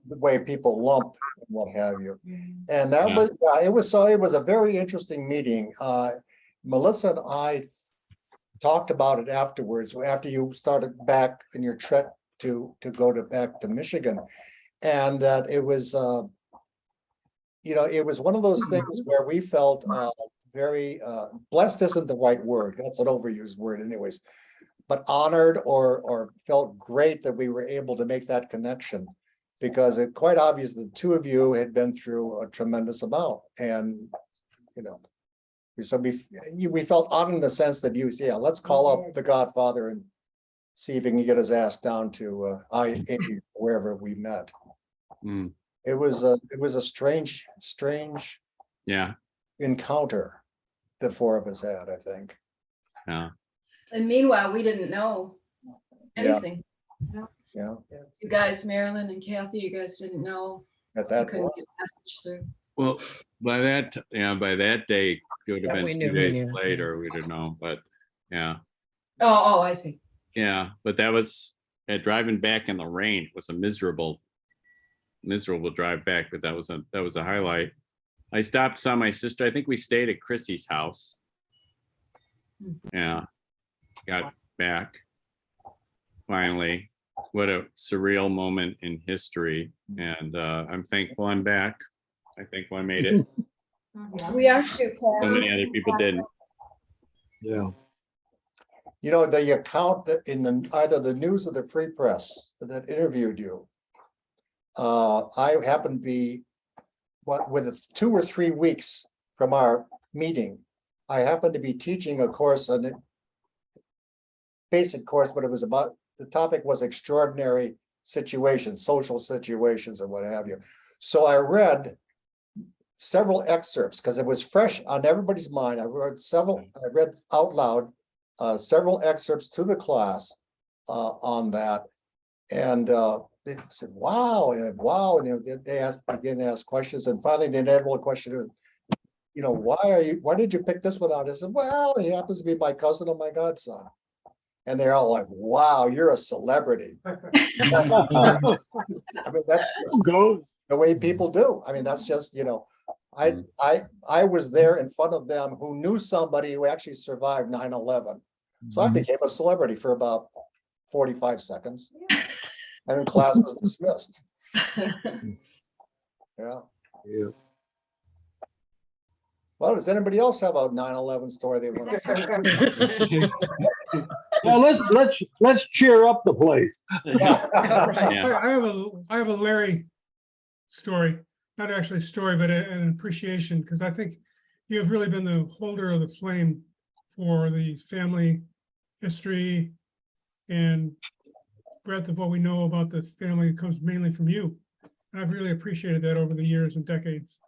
the way people lump and what have you. And that Yeah. was, it was a very interesting meeting. Melissa and I talked about it afterwards, after you started back in your trip to go back to Michigan. And that it was, it was one of those things where we felt very blessed isn't the right word. That's an overused word anyways. But honored or felt great that we were able to make that connection, because it's quite obvious the two of you had been through a tremendous amount. And, so we felt honored in the sense that let's call up the Godfather and see if he can get his ass down to I-80, wherever we met. Mm, It was a strange yeah, encounter the four of us had, I think. yeah. And meanwhile, we didn't know Yeah. anything. Yeah, You guys, Marilyn and Kathy, you guys didn't know. at You that couldn't point. get a message through. Well, by that day, it would have Yeah, been we 2 knew, we days knew. later, we'd have known, but yeah. Oh, I see. Yeah, but that was driving back in the rain. It was a miserable drive back, but that was a highlight. I stopped, saw my sister. I think we stayed at Chrissy's house. Yeah, got back finally. What a surreal moment in history, and I'm thankful I'm back. I'm thankful I made it. We are too, So Pat. many other people didn't. Yeah. The account that in either the news or the Free Press that interviewed you, I happened to be, with 2 or 3 weeks from our meeting, I happened to be teaching a course, a basic course, but it was about, the topic was extraordinary situations, social situations and what have you. So I read several excerpts because it was fresh on everybody's mind. I read out loud several excerpts to the class on that. And they said, wow, and wow. And they began to ask questions. And finally, the inevitable question, why did you pick this one out? I said, well, he happens to be my cousin and my godson. And they're all like, wow, you're a celebrity. I mean, that's just the way people do. I mean, that's just, I was there in front of them who knew somebody who actually survived 9/11. So I became a celebrity for about 45 seconds. And then class was dismissed. Yeah. Well, does anybody else have a 9/11 story they want to tell? Well, let's cheer up the place. I have a Larry story, not actually a story, but an appreciation, because I think you have really been the holder of the flame for the family history and breadth of what we know about the family comes mainly from you. And I've really appreciated that over the years and decades.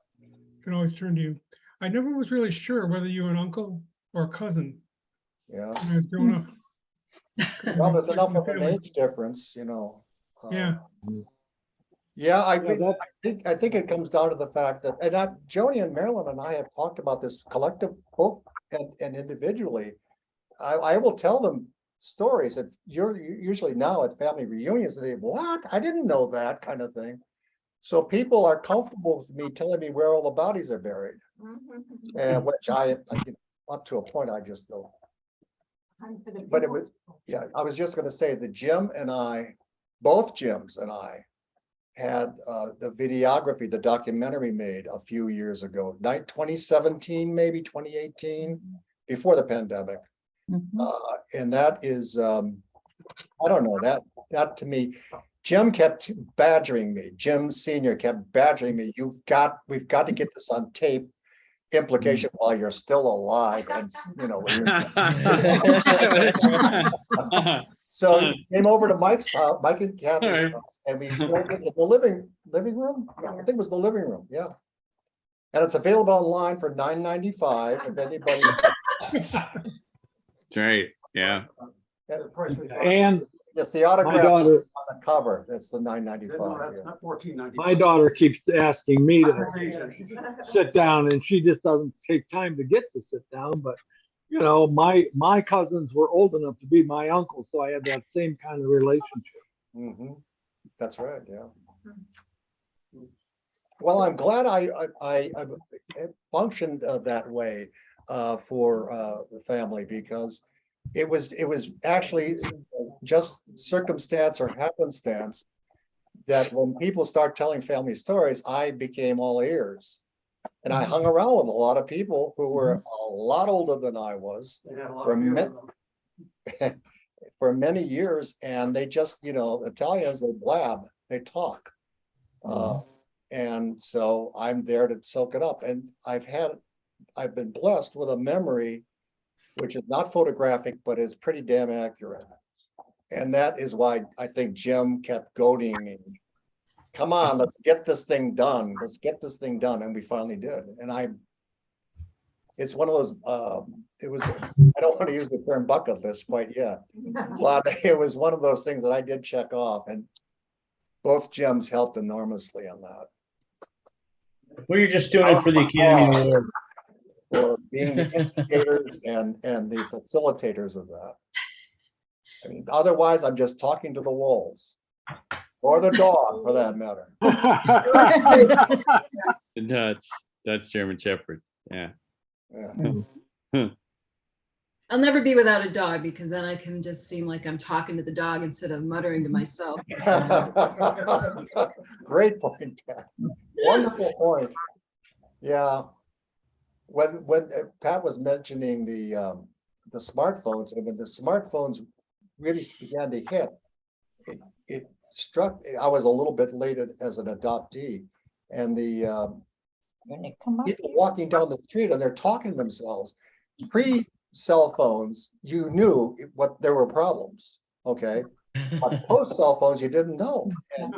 Can always turn to you. I never was really sure whether you were an uncle or a cousin. Yeah. When I was growing up. Well, there's enough of an age difference, Yeah. Yeah, I think it comes down to the fact that, and Joni and Marilyn and I have talked about this collective book and individually. I will tell them stories that you're usually now at family reunions, and they, what? I didn't know that kind of thing. So people are comfortable with me telling me where all the bodies are buried. And which I up to a point, I just don't. But it was, I was just gonna say that Jim and I, both Jims and I, had the videography, the documentary made a few years ago, 2017, maybe 2018, before the pandemic. And that is I don't know, that to me, Jim kept badgering me. Jim Senior kept badgering me. We've got to get this on tape. Implication while you're still alive, and you know. So he came over to Mike's house, Mike and Kathy's house, and we filmed it in the living room. Yeah, I think it was the living room. Yeah, and it's available online for $9.95 if anybody. Great. Yeah. And Yes, the autograph daughter- on the cover. That's the No, $9.95. that's not $14.95. my daughter keeps asking me to sit down, and she just doesn't take time to get to sit down. But you know, my cousins were old enough to be my uncle, so I had that same kind of relationship. Mhm. That's right. Yeah. Well, I'm glad I functioned that way for the family, because it was actually just circumstance or happenstance that when people start telling family stories, I became all ears. And I hung around with a lot of people who were a lot older than I was They had a lot for, of beer with for many years, and they just, Italians, they blab, they talk. And so I'm there to soak it up. And I've been blessed with a memory which is not photographic, but is pretty damn accurate. And that is why I think Jim kept goading me. Come on, let's get this thing done. Let's get this thing done. And we finally did. And it's one of those, I don't want to use the term bucket list quite yet, but it was one of those things that I did check off, and both Jims helped enormously on that. Well, you're just doing it for the Academy Award. For being the instigators and the facilitators of that. I mean, otherwise, I'm just talking to the walls. Or the dog, for that matter. The Dutch German Shepherd. Yeah. I'll never be without a dog, because then I can just seem like I'm talking to the dog instead of muttering to myself. Great point, Pat. Wonderful point. Yeah. When Pat was mentioning the smartphones, and when the smartphones really began to hit, it struck. I was a little bit late as an adoptee, and the people walking down the street and they're talking to themselves. Pre-cell phones, you knew what there were problems. Okay. But post cell phones, you didn't know, and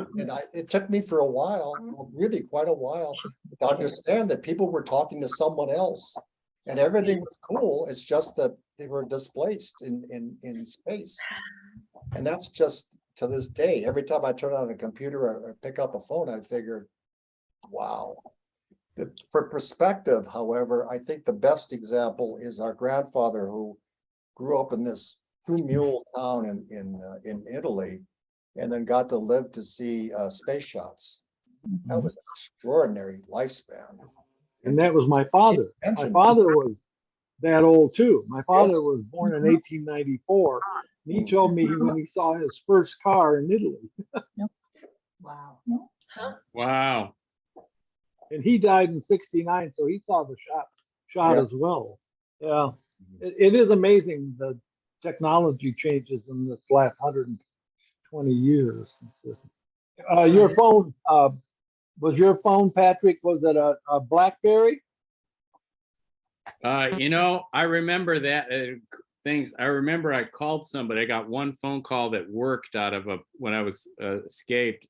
it took me for a while, really quite a while, to understand that people were talking to someone else, and everything was cool. It's just that they were displaced in space, and that's just to this day. Every time I turn on a computer or pick up a phone, I figure, wow. For perspective, however, I think the best example is our grandfather, who grew up in this 2-mule town in Italy, and then got to live to see space shots. That was an extraordinary lifespan. And that was my father. My father was that old too. My father was born in 1894. And he told me when he saw his first car in Italy. Wow. Wow. And he died in '69, so he saw the shot as well. Yeah, it is amazing the technology changes in this last 120 years. Your phone, was your phone, Patrick, was it a BlackBerry? I remember that things. I remember I called somebody. I got one phone call that worked out of when I was escaped,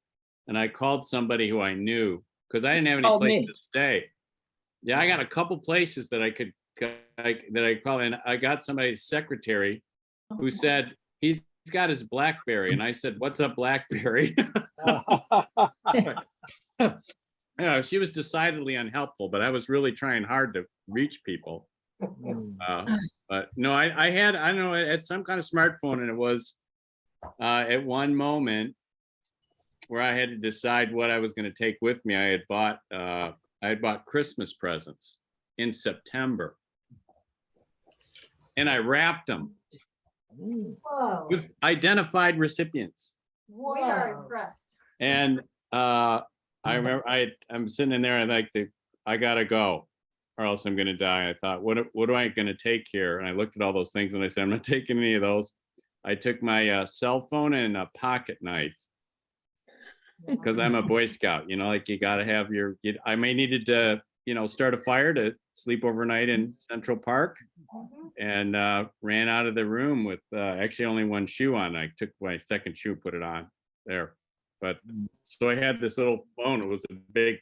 and I called somebody who I knew, because I didn't have any place to stay. Yeah, I got a couple places that I could call, and I got somebody's secretary who said he's got his BlackBerry, and I said, "What's up, BlackBerry?" She was decidedly unhelpful, but I was really trying hard to reach people. But no, I don't know, I had some kind of smartphone, and it was at one moment where I had to decide what I was going to take with me. I had bought Christmas presents in September, and I wrapped them with identified recipients. We are impressed. And I remember I'm sitting in there, and I gotta go, or else I'm gonna die. I thought, what am I gonna take here? And I looked at all those things, and I said, I'm not taking any of those. I took my cell phone and a pocket knife. Because I'm a Boy Scout, like you gotta have I may needed to, start a fire to sleep overnight in Central Park. And ran out of the room with actually only one shoe on. I took my second shoe, put it on there. But so I had this little phone. It was a big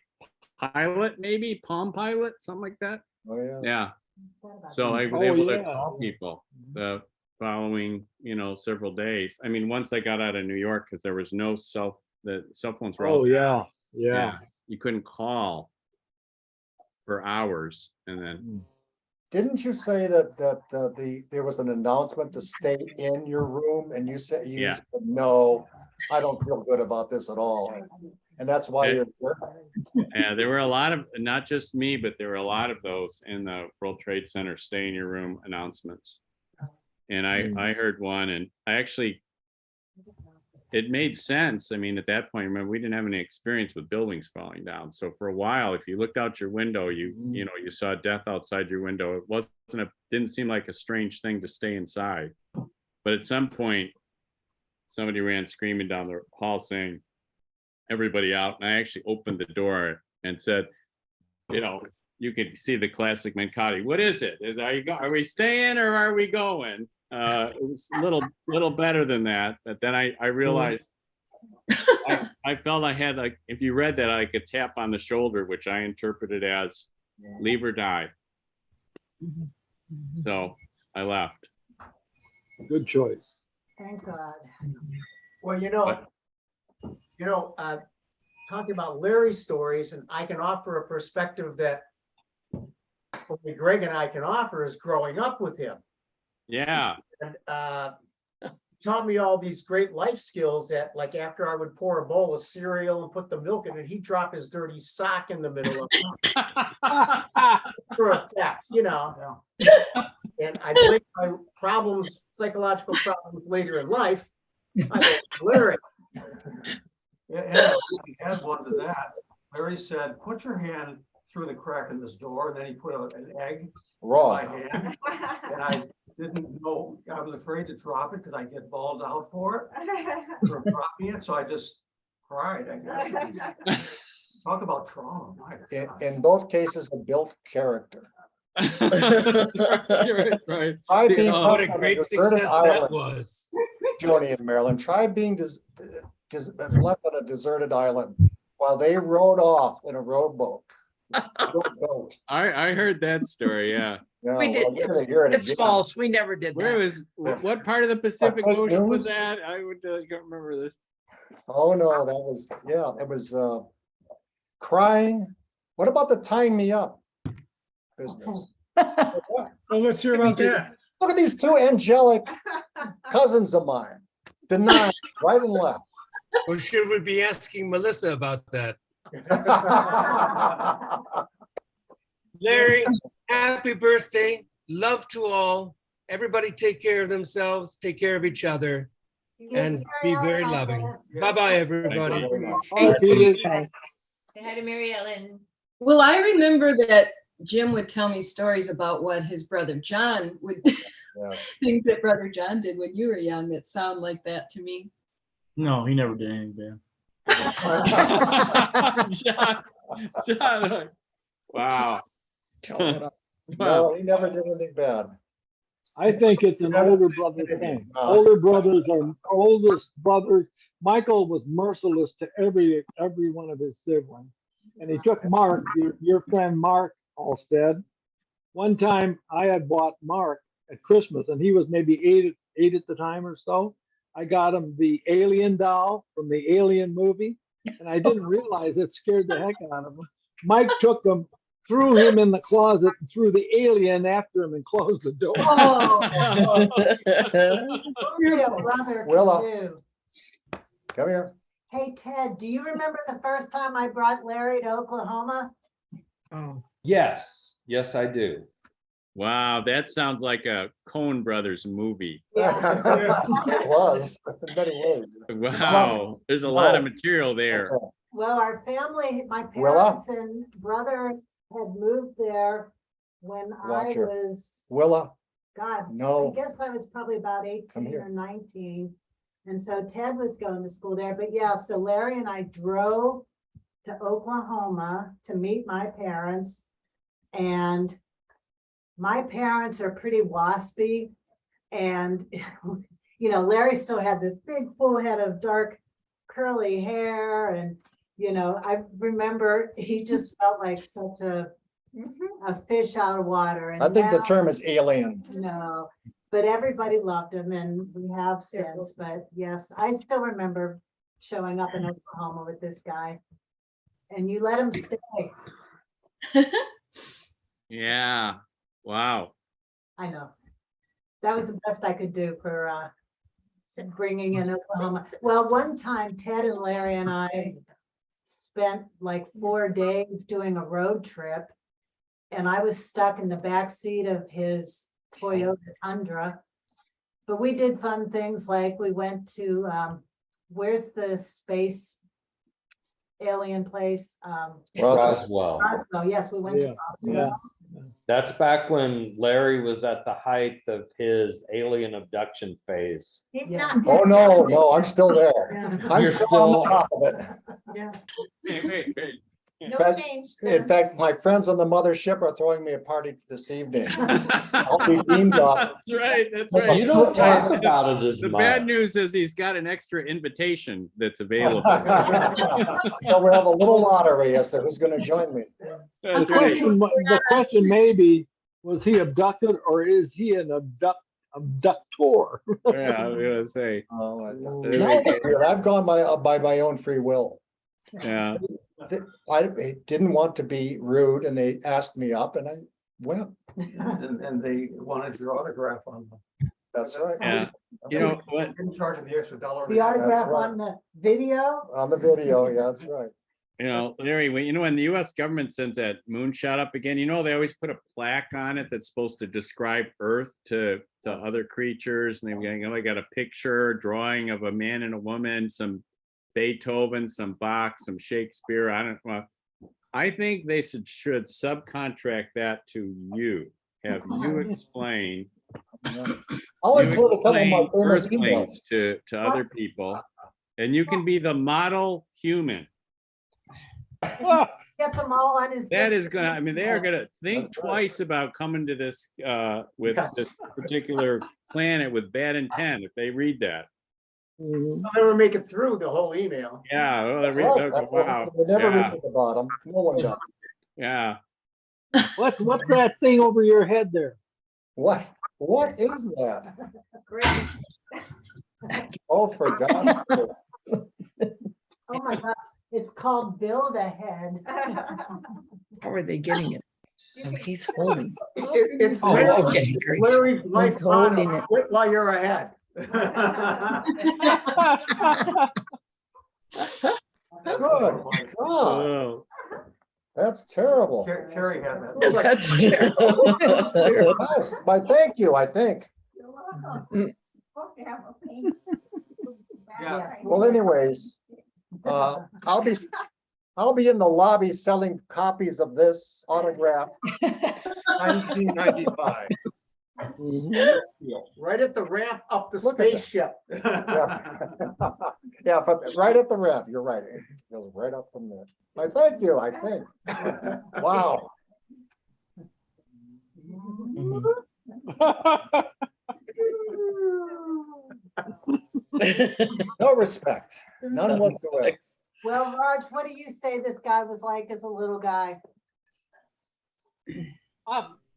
Pilot, maybe Palm Pilot, something like that. Oh, yeah. Yeah. So I was able to call people the following, several days. I mean, once I got out of New York, because there was no the cell phones were all Oh, yeah. you couldn't call for hours, and then Didn't you say that there was an announcement to stay in your room and you said Yeah. said, no, I don't feel good about this at all. And that's why you're here. yeah, there were a lot of, not just me, but there were a lot of those in the World Trade Center stay in your room announcements. And I heard one, and it made sense. I mean, at that point, remember, we didn't have any experience with buildings falling down. So for a while, if you looked out your window, you saw death outside your window. It didn't seem like a strange thing to stay inside. But at some point, somebody ran screaming down the hall saying, everybody out. And I actually opened the door and said, you could see the classic Mencotti. What is it? Are we staying or are we going? It was a little better than that, but then I realized I felt I had, like, if you read that, like a tap on the shoulder, which I interpreted as leave or die. So I left. Good choice. Thank God. Well, talking about Larry's stories, and I can offer a perspective that only Greg and I can offer is growing up with him. Yeah. And taught me all these great life skills that, like, after I would pour a bowl of cereal and put the milk in it, he'd drop his dirty sock in the middle of it. For effect, And I blame my psychological problems later in life. I Larry. And we had one to that. Larry said, put your hand through the crack in this door, and then he put an egg Raw. in my hand. And I didn't know, I was afraid to drop it because I'd get balled out for it, for dropping it. So I just cried, I guess. Talk about trauma. In both cases, it built character. Right. Try being What a on great deserted success that island, was. Joni and Marilyn. Try being left on a deserted island while they rowed off in a rowboat. I heard that story. Yeah. Yeah, We did. well, you're gonna hear it It's again. false. We never did Where that. was what part of the Pacific Fake Ocean was news? that? I don't remember this. Oh no, it was crying. What about the tying me up business? Well, let's hear about that. Look at these two angelic cousins of mine. Denying right and left. Or should we be asking Melissa about that? Larry, happy birthday. Love to all. Everybody take care of themselves, take care of each other, and be very loving. Bye-bye, everybody. Say hi to Mary Ellen. Well, I remember that Jim would tell me stories about what his brother John would, things that brother John did when you were young that sound like that to me. No, he never did anything bad. John, wow. No, he never did anything bad. I think it's an older brother thing. Older brothers are oldest brothers. Michael was merciless to every one of his siblings. And he took Mark, your friend Mark Alstead. One time I had bought Mark at Christmas, and he was maybe eight at the time or so. I got him the Alien doll from the Alien movie, and I didn't realize it scared the heck out of him. Mike took him, threw him in the closet, and threw the alien after him and closed the door. Willa, come here. Hey, Ted, do you remember the first time I brought Larry to Oklahoma? Yes, I do. Wow, that sounds like a Coen Brothers movie. It was in many ways. Wow, there's a lot of material there. Well, our family, my Willa? parents and brother had moved there when I Watch her. was Willa, God, I No. guess I was probably about 18 here. or 19. And so Ted was going to school there, but yeah, so Larry and I drove to Oklahoma to meet my parents. And my parents are pretty waspy. And, you know, Larry still had this big full head of dark curly hair. And, you know, I remember he just felt like such a fish out of water. And I think the now- term is alien. No, but everybody loved him and we have since, but yes, I still remember showing up in Oklahoma with this guy. And you let him stay. Yeah. Wow. I know. That was the best I could do for bringing in Oklahoma. Well, one time Ted and Larry and I spent like 4 days doing a road trip. And I was stuck in the back seat of his Toyota Tundra. But we did fun things like we went to, where's the space alien place? Roswell. Roswell, yes, we went to Roswell. That's back when Larry was at the height of his alien abduction phase. He's Yeah. not. Oh, no, I'm still there. I'm You're still on still- top of it. Yeah. Hey. In No fact- change. In fact, my friends on the mothership are throwing me a party this evening. I'll be beamed up. That's right. That's Like a right. You don't talk Yeah. about it as The much. bad news is he's got an extra invitation that's available. So we have a little lottery as to who's gonna join me. That's right. The question may be, was he abducted or is he an abductor? Yeah, I was gonna say. Oh, There I've gone by my own free will. Yeah. I didn't want to be rude and they asked me up and I went. And they wanted your autograph on them. That's right. Yeah. You know what? In charge of the extra $1. The autograph right. on the video? On the video, yeah, that's right. You know, Larry, when the US government sends that moonshot up again, you know, they always put a plaque on it that's supposed to describe Earth to other creatures. And they got a picture, drawing of a man and a woman, some Beethoven, some Bach, some Shakespeare. I think they should subcontract that to you. Have you explain. I'll you include a couple of my explain famous Earthlings emails. to other people, and you can be the model human. Get them all on his. That is gonna, I mean, they are gonna think That's right. twice about coming to this with Yes. this particular planet with bad intent if they read that. Mhm. They'll never make it through the whole email. Yeah, well, That's they right. read, That's wow, They never yeah, reach at the bottom. No one does. yeah. What's that thing over your head there? What is that? Great. Oh, for God's sake. Oh my gosh, it's called Build Ahead. How are they getting it? So he's holding. It's Oh, Larry's- okay, great. Larry's life He's holding motto, it. quit while you're ahead. Good God, Oh, that's terrible. Carrie had that. It's like- That's terrible. That's terrible. Nice. My thank you, I think. Yes. Well, anyways, I'll be in the lobby selling copies of this autograph. 1995. Right at the ramp up the Look at that. spaceship. Yeah, right at the ramp. You're right. It goes right up from there. I thank you, I think. Wow. No respect, none whatsoever. Well, Raj, what do you say this guy was like as a little guy?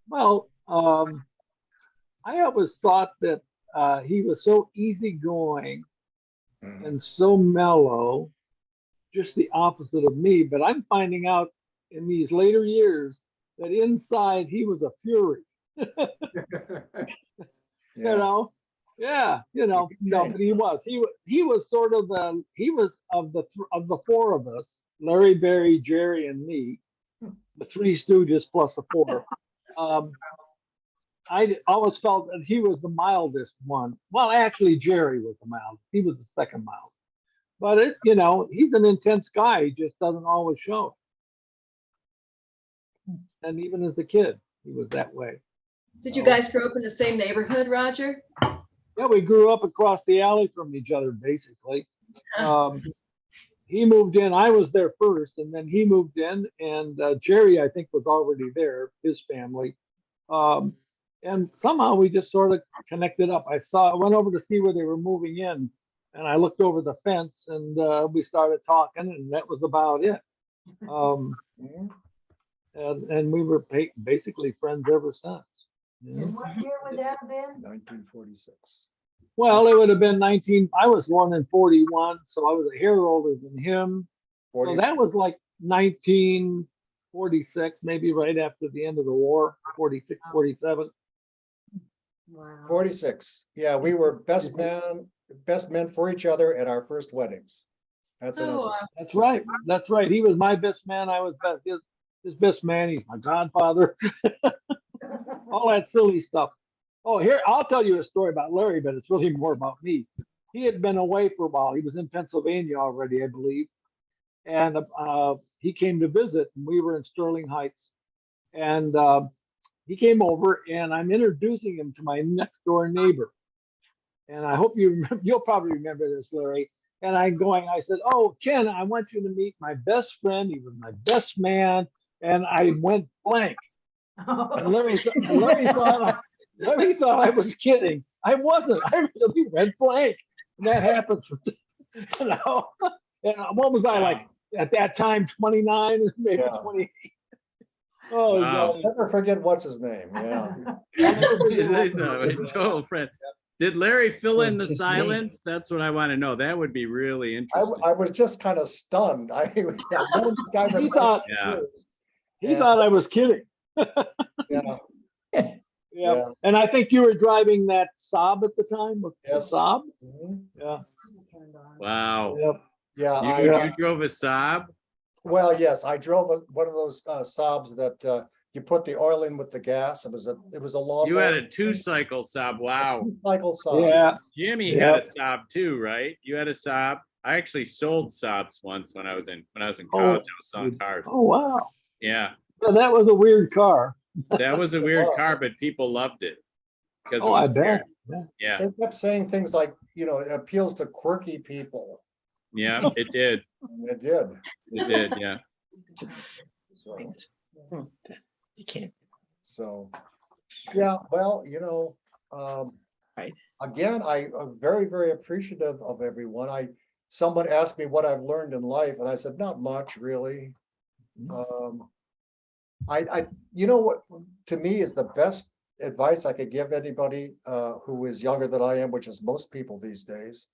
Well, I always thought that he was so easygoing and so mellow, just the opposite of me. But I'm finding out in these later years that inside he was a fury. You know, yeah, no, but he was sort of he was of the four of us, Larry, Barry, Jerry, and me, the three stooges plus the four. I always felt that he was the mildest one. Well, actually, Jerry was the mildest. He was the second mildest. But he's an intense guy. He just doesn't always show it. And even as a kid, he was that way. Did you guys grow up in the same neighborhood, Roger? Yeah, we grew up across the alley from each other, basically. He moved in, I was there first, and then he moved in, and Jerry, I think, was already there, his family. And somehow we just sort of connected up. I went over to see where they were moving in, and I looked over the fence, and we started talking, and that was about it. And we were basically friends ever since. You know? And what year would that have been? 1946. Well, it would have been I was born in 41, so I was a hair older than him. So that was like 1946, maybe right after the end of the war, 46, 47. Wow. 46. Yeah, we were best men for each other at our first weddings. That's it. That's right. That's right. He was my best man. I was his best man. He's my godfather. All that silly stuff. Oh, here, I'll tell you a story about Larry, but it's really more about me. He had been away for a while. He was in Pennsylvania already, I believe. And he came to visit, and we were in Sterling Heights. And he came over, and I'm introducing him to my next door neighbor. And I hope you'll probably remember this, Larry. And I said, "Oh, Ken, I want you to meet my best friend. He was my best man." And I went blank. And Larry thought I was kidding. I wasn't. I really went blank. And that happens. You know. And what was I like at that time? 29, maybe 28. Oh, Wow. God. Never forget what's his name. Yeah. He's a total friend. Did Larry fill in the silence? That's what I want to know. That would be really interesting. I was just kind of stunned. I've known this guy for He thought- years. He thought I was kidding. Yeah. Yeah. And I think you were driving that Saab at the time. Yes. Saab? Mhm. Yeah. Wow. Yep. Yeah. You drove a Saab? Well, yes, I drove one of those Saabs that you put the oil in with the gas. It was a lawnmower. You had a 2-cycle Saab. Wow. Cycle Saab. Yeah. Jimmy had a Saab too, right? You had a Saab. I actually sold Saabs once when I was in college. I was selling cars. Oh, wow. Yeah. Yeah, that was a weird car. That was a weird car, but people loved it. Because Oh, it was I bet. weird. Yeah. They kept saying things like, it appeals to quirky people. Yeah, it did. And it did. It did, yeah. So, You can't. so, yeah, well, again, I'm very, very appreciative of everyone. Someone asked me what I've learned in life, and I said, not much, really. What to me is the best advice I could give anybody who is younger than I am, which is most people these days,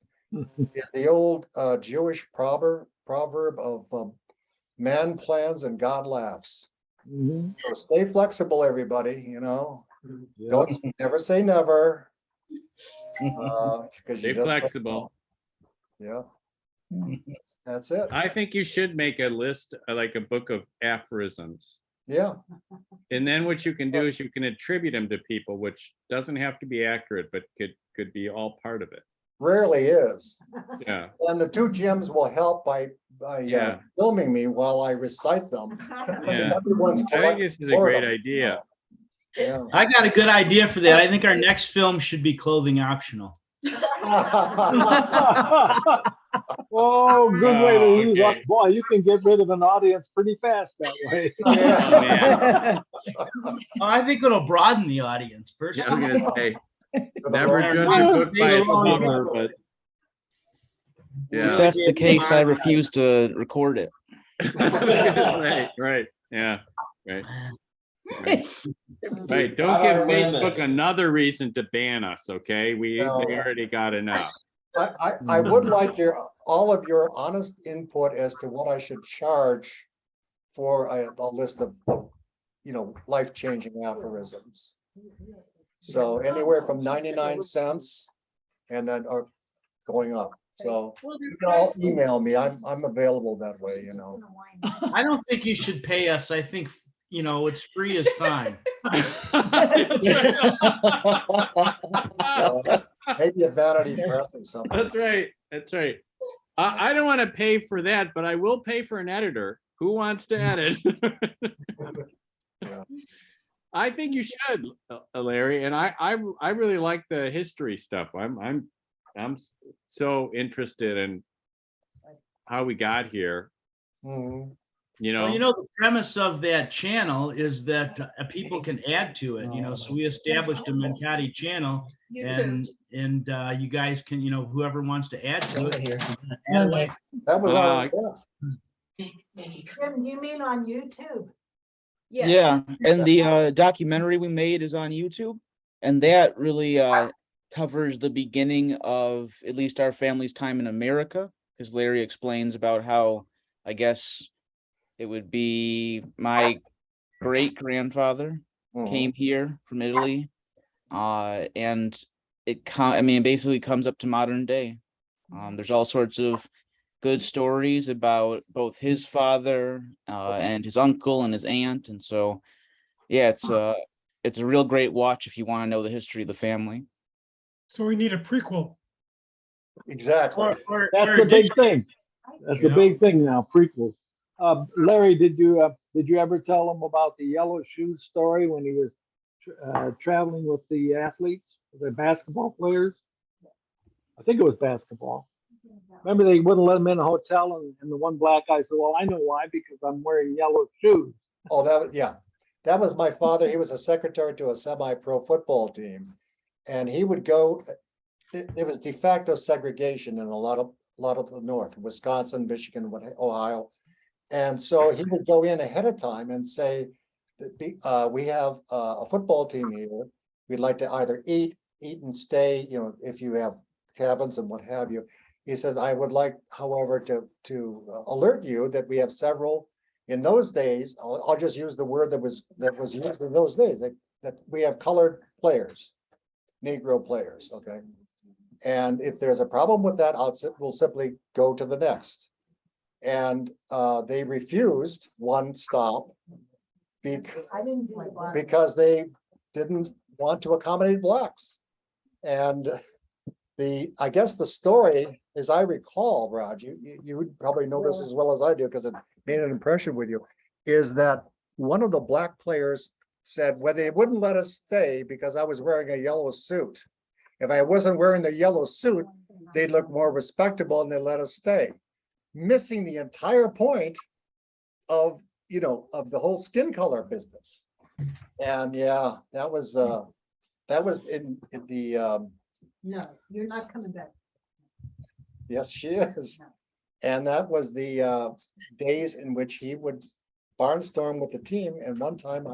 is the old Jewish proverb of man plans and God laughs. So stay flexible, everybody. Don't never say never. Because Stay flexible. Yeah. That's it. I think you should make a list, like a book of aphorisms. Yeah. And then what you can do is you can attribute them to people, which doesn't have to be accurate, but could be all part of it. Rarely is. Yeah. And the two Jims will help by filming me while I recite them. Yeah. I think this is a great idea. Yeah. I got a good idea for that. I think our next film should be clothing optional. Oh, good way to use up. Okay. Boy, you can get rid of an audience pretty fast that way. Oh, man. Oh, I think it'll broaden the audience. Yeah, Personally. I'm gonna say, never judge a book by its cover, but If that's the case, I refuse to record it. Right, yeah, right. Right, don't give Facebook another reason to ban us, okay? They already got enough. I would like all of your honest input as to what I should charge for a list of life-changing aphorisms. So anywhere from 99 cents and then or going up. So you can all email me. I'm available that way, I don't think you should pay us. I think, it's free is fine. Maybe a vanity press or something. That's right. That's right. I don't want to pay for that, but I will pay for an editor. Who wants to edit? I think you should, Larry, and I really like the history stuff. I'm so interested in how we got here. Mhm. You Well, know, the premise of that channel is that people can add to it, so we established a Mencotti channel and you guys can, whoever wants to add to it. Add away. That was our intent. Jim, you mean on YouTube? Yeah, and the documentary we made is on YouTube, and that really covers the beginning of at least our family's time in America, because Larry explains about how, I guess it would be my great grandfather came here from Italy, and it basically comes up to modern day. There's all sorts of good stories about both his father and his uncle and his aunt, and so yeah, it's a real great watch if you want to know the history of the family. So we need a prequel. Exactly. That's a big thing. That's a big thing now, prequels. Larry, did you ever tell him about the yellow shoes story when he was traveling with the athletes, the basketball players? I think it was basketball. Remember, they wouldn't let him in a hotel, and the one black guy said, "Well, I know why, because I'm wearing yellow shoes." Oh, that was my father. He was a secretary to a semi-pro football team. And he would go, there was de facto segregation in a lot of the north, Wisconsin, Michigan, Ohio. And so he would go in ahead of time and say, we have a football team here. We'd like to either eat and stay, if you have cabins and what have you. He says, I would like, however, to alert you that we have several, in those days, I'll just use the word that was used in those days, that we have colored players, Negro players, okay? And if there's a problem with that, we'll simply go to the next. And they refused one stop because they didn't want to accommodate blacks. And I guess the story, as I recall, Raj, you would probably know this as well as I do because it made an impression with you, is that one of the black players said, well, they wouldn't let us stay because I was wearing a yellow suit. If I wasn't wearing the yellow suit, they'd look more respectable and they let us stay. Missing the entire point of, of the whole skin color business. And yeah, that was in the No, you're not coming back. yes, she is. And that was the days in which he would barnstorm with the team. And one time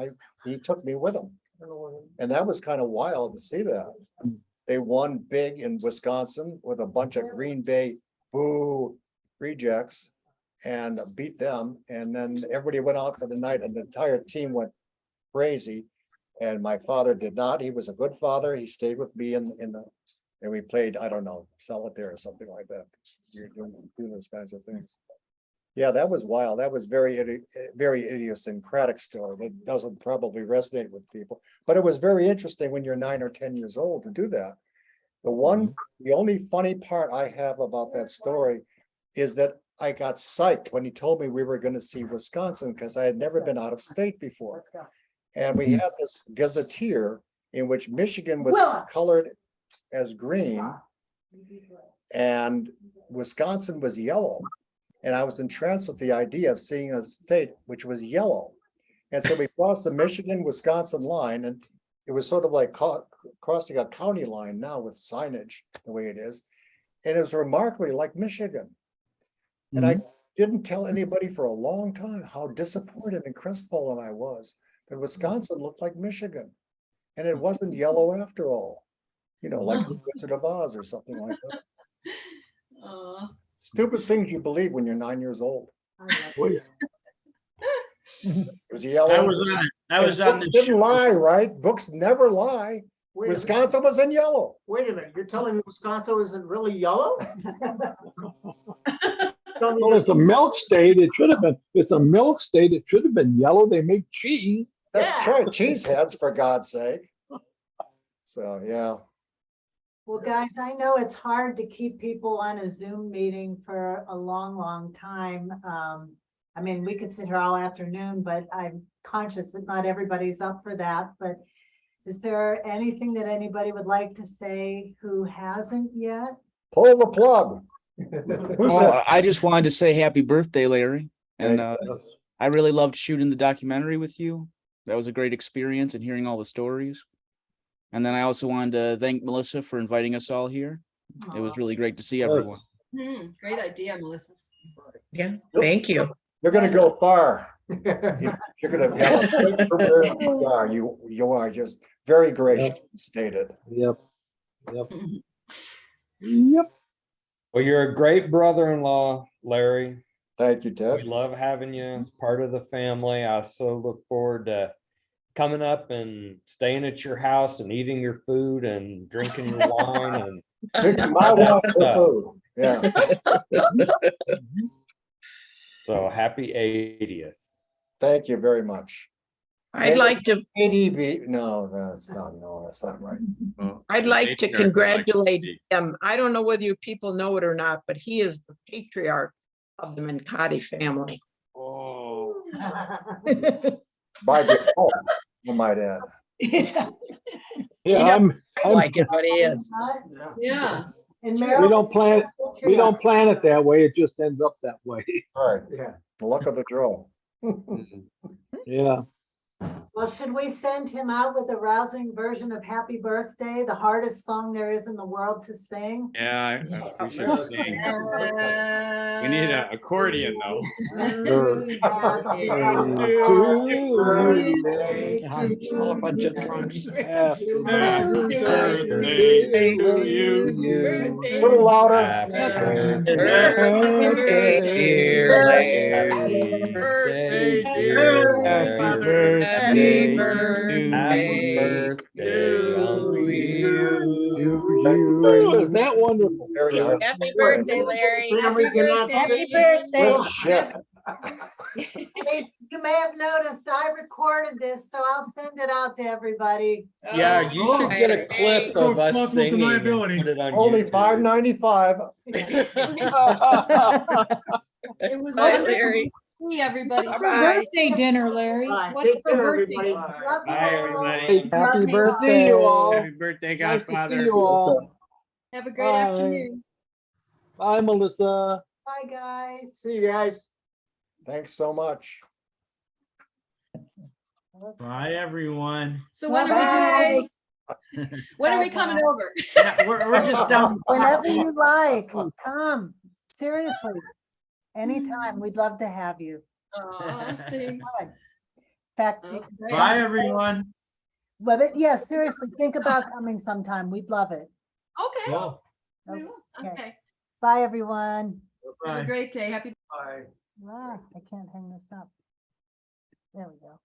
he took me with him. And that was kind of wild to see that. They won big in Wisconsin with a bunch of Green Bay boo rejects and beat them. And then everybody went out for the night and the entire team went crazy. And my father did not. He was a good father. He stayed with me and we played, I don't know, solitaire or something like that. You're doing those kinds of things. Yeah, that was wild. That was very idiosyncratic story. That doesn't probably resonate with people, but it was very interesting when you're 9 or 10 years old to do that. The only funny part I have about that story is that I got psyched when he told me we were going to see Wisconsin because I had never been out of state before. And we had this gazetteer in which Michigan was colored as green and Wisconsin was yellow. And I was entranced with the idea of seeing a state which was yellow. And so we crossed the Michigan-Wisconsin line, and it was sort of like crossing a county line now with signage the way it is. And it was remarkably like Michigan. And I didn't tell anybody for a long time how disappointed and crestfallen I was that Wisconsin looked like Michigan. And it wasn't yellow after all, like the Wizard of Oz or something like that. Stupid things you believe when you're 9 years old. It was yellow. I was on books the didn't show. lie, right? Books never lie. Wisconsin was in yellow. Wait a minute, you're telling me Wisconsin isn't really yellow? Well, it's a milk state. It should have been. It's a milk state. It should have been yellow. They make cheese. That's true. Cheese heads, for God's sake. So yeah. Well, guys, I know it's hard to keep people on a Zoom meeting for a long, long time. I mean, we could sit here all afternoon, but I'm conscious that not everybody's up for that, but is there anything that anybody would like to say who hasn't yet? Pull the plug. Who said? Well, I just wanted to say happy birthday, Larry. And Thank I really loved shooting the documentary with you. That was a great experience and hearing all the stories. And then I also wanted to thank Melissa for inviting us all here. It was really great to see everyone. Great idea, Melissa. Yeah, thank you. You're gonna go far. You're gonna have a great career. You are just very gracious stated. Yep. Yep. Yep. Well, you're a great brother-in-law, Larry. Thank you, Ted. We love having you as part of the family. I so look forward to coming up and staying at your house and eating your food and drinking your wine and Drinking my wine for food. Yeah. So happy 80th. Thank you very much. I'd like to, ADB, no, that's not right. I'd like to Patriarch, congratulate like him. I don't know whether you people know it or not, but he is the patriarch of the Mencotti family. Oh. By default, I might add. Yeah, I like it, but he is. Yeah. And we Maryland, don't plan it that way. It just ends up that way. All right, yeah, the luck of the draw. Yeah. well, should we send him out with a rousing version of Happy Birthday, the hardest song there is in the world to sing? Yeah, we should sing. We need an accordion though. Happy A bunch of drums. Happy birthday to you. A little louder. Happy Birthday, dear Larry. Birthday, dear dear Happy Father. Happy birthday. Happy birthday birthday unto you. Is that wonderful? Happy birthday, Larry. We cannot Happy sing. birthday. Oh, shit. Hey, you may have noticed I recorded this, so I'll send it out to everybody. Yeah, you should get a clip of Proves us plausible singing and deniability. put it on Only YouTube. $5.95. It was Bye, awesome. Larry. Hey, everybody. What's for Bye-bye. birthday dinner, Larry? Bye. What's Take for care, birthday? everybody. Love you Bye, all. everybody. Happy Love you. birthday. See you all. Happy birthday, Nice to see Godfather. you all. Have a great Bye. afternoon. Bye, Melissa. Bye, guys. See you guys. Thanks so much. Bye, everyone. So when are we doing? When are we coming over? Yeah, we're just down. Whenever you like, come. Seriously. Anytime. We'd love to have you. Aw, thanks. Good. In fact, Okay. Bye, everyone. but yeah, seriously, think about coming sometime. We'd love it. Okay. Well, We will. Okay. Bye, everyone. Have bye. a great day. Happy Bye. Ah, I can't hang this up. There we go.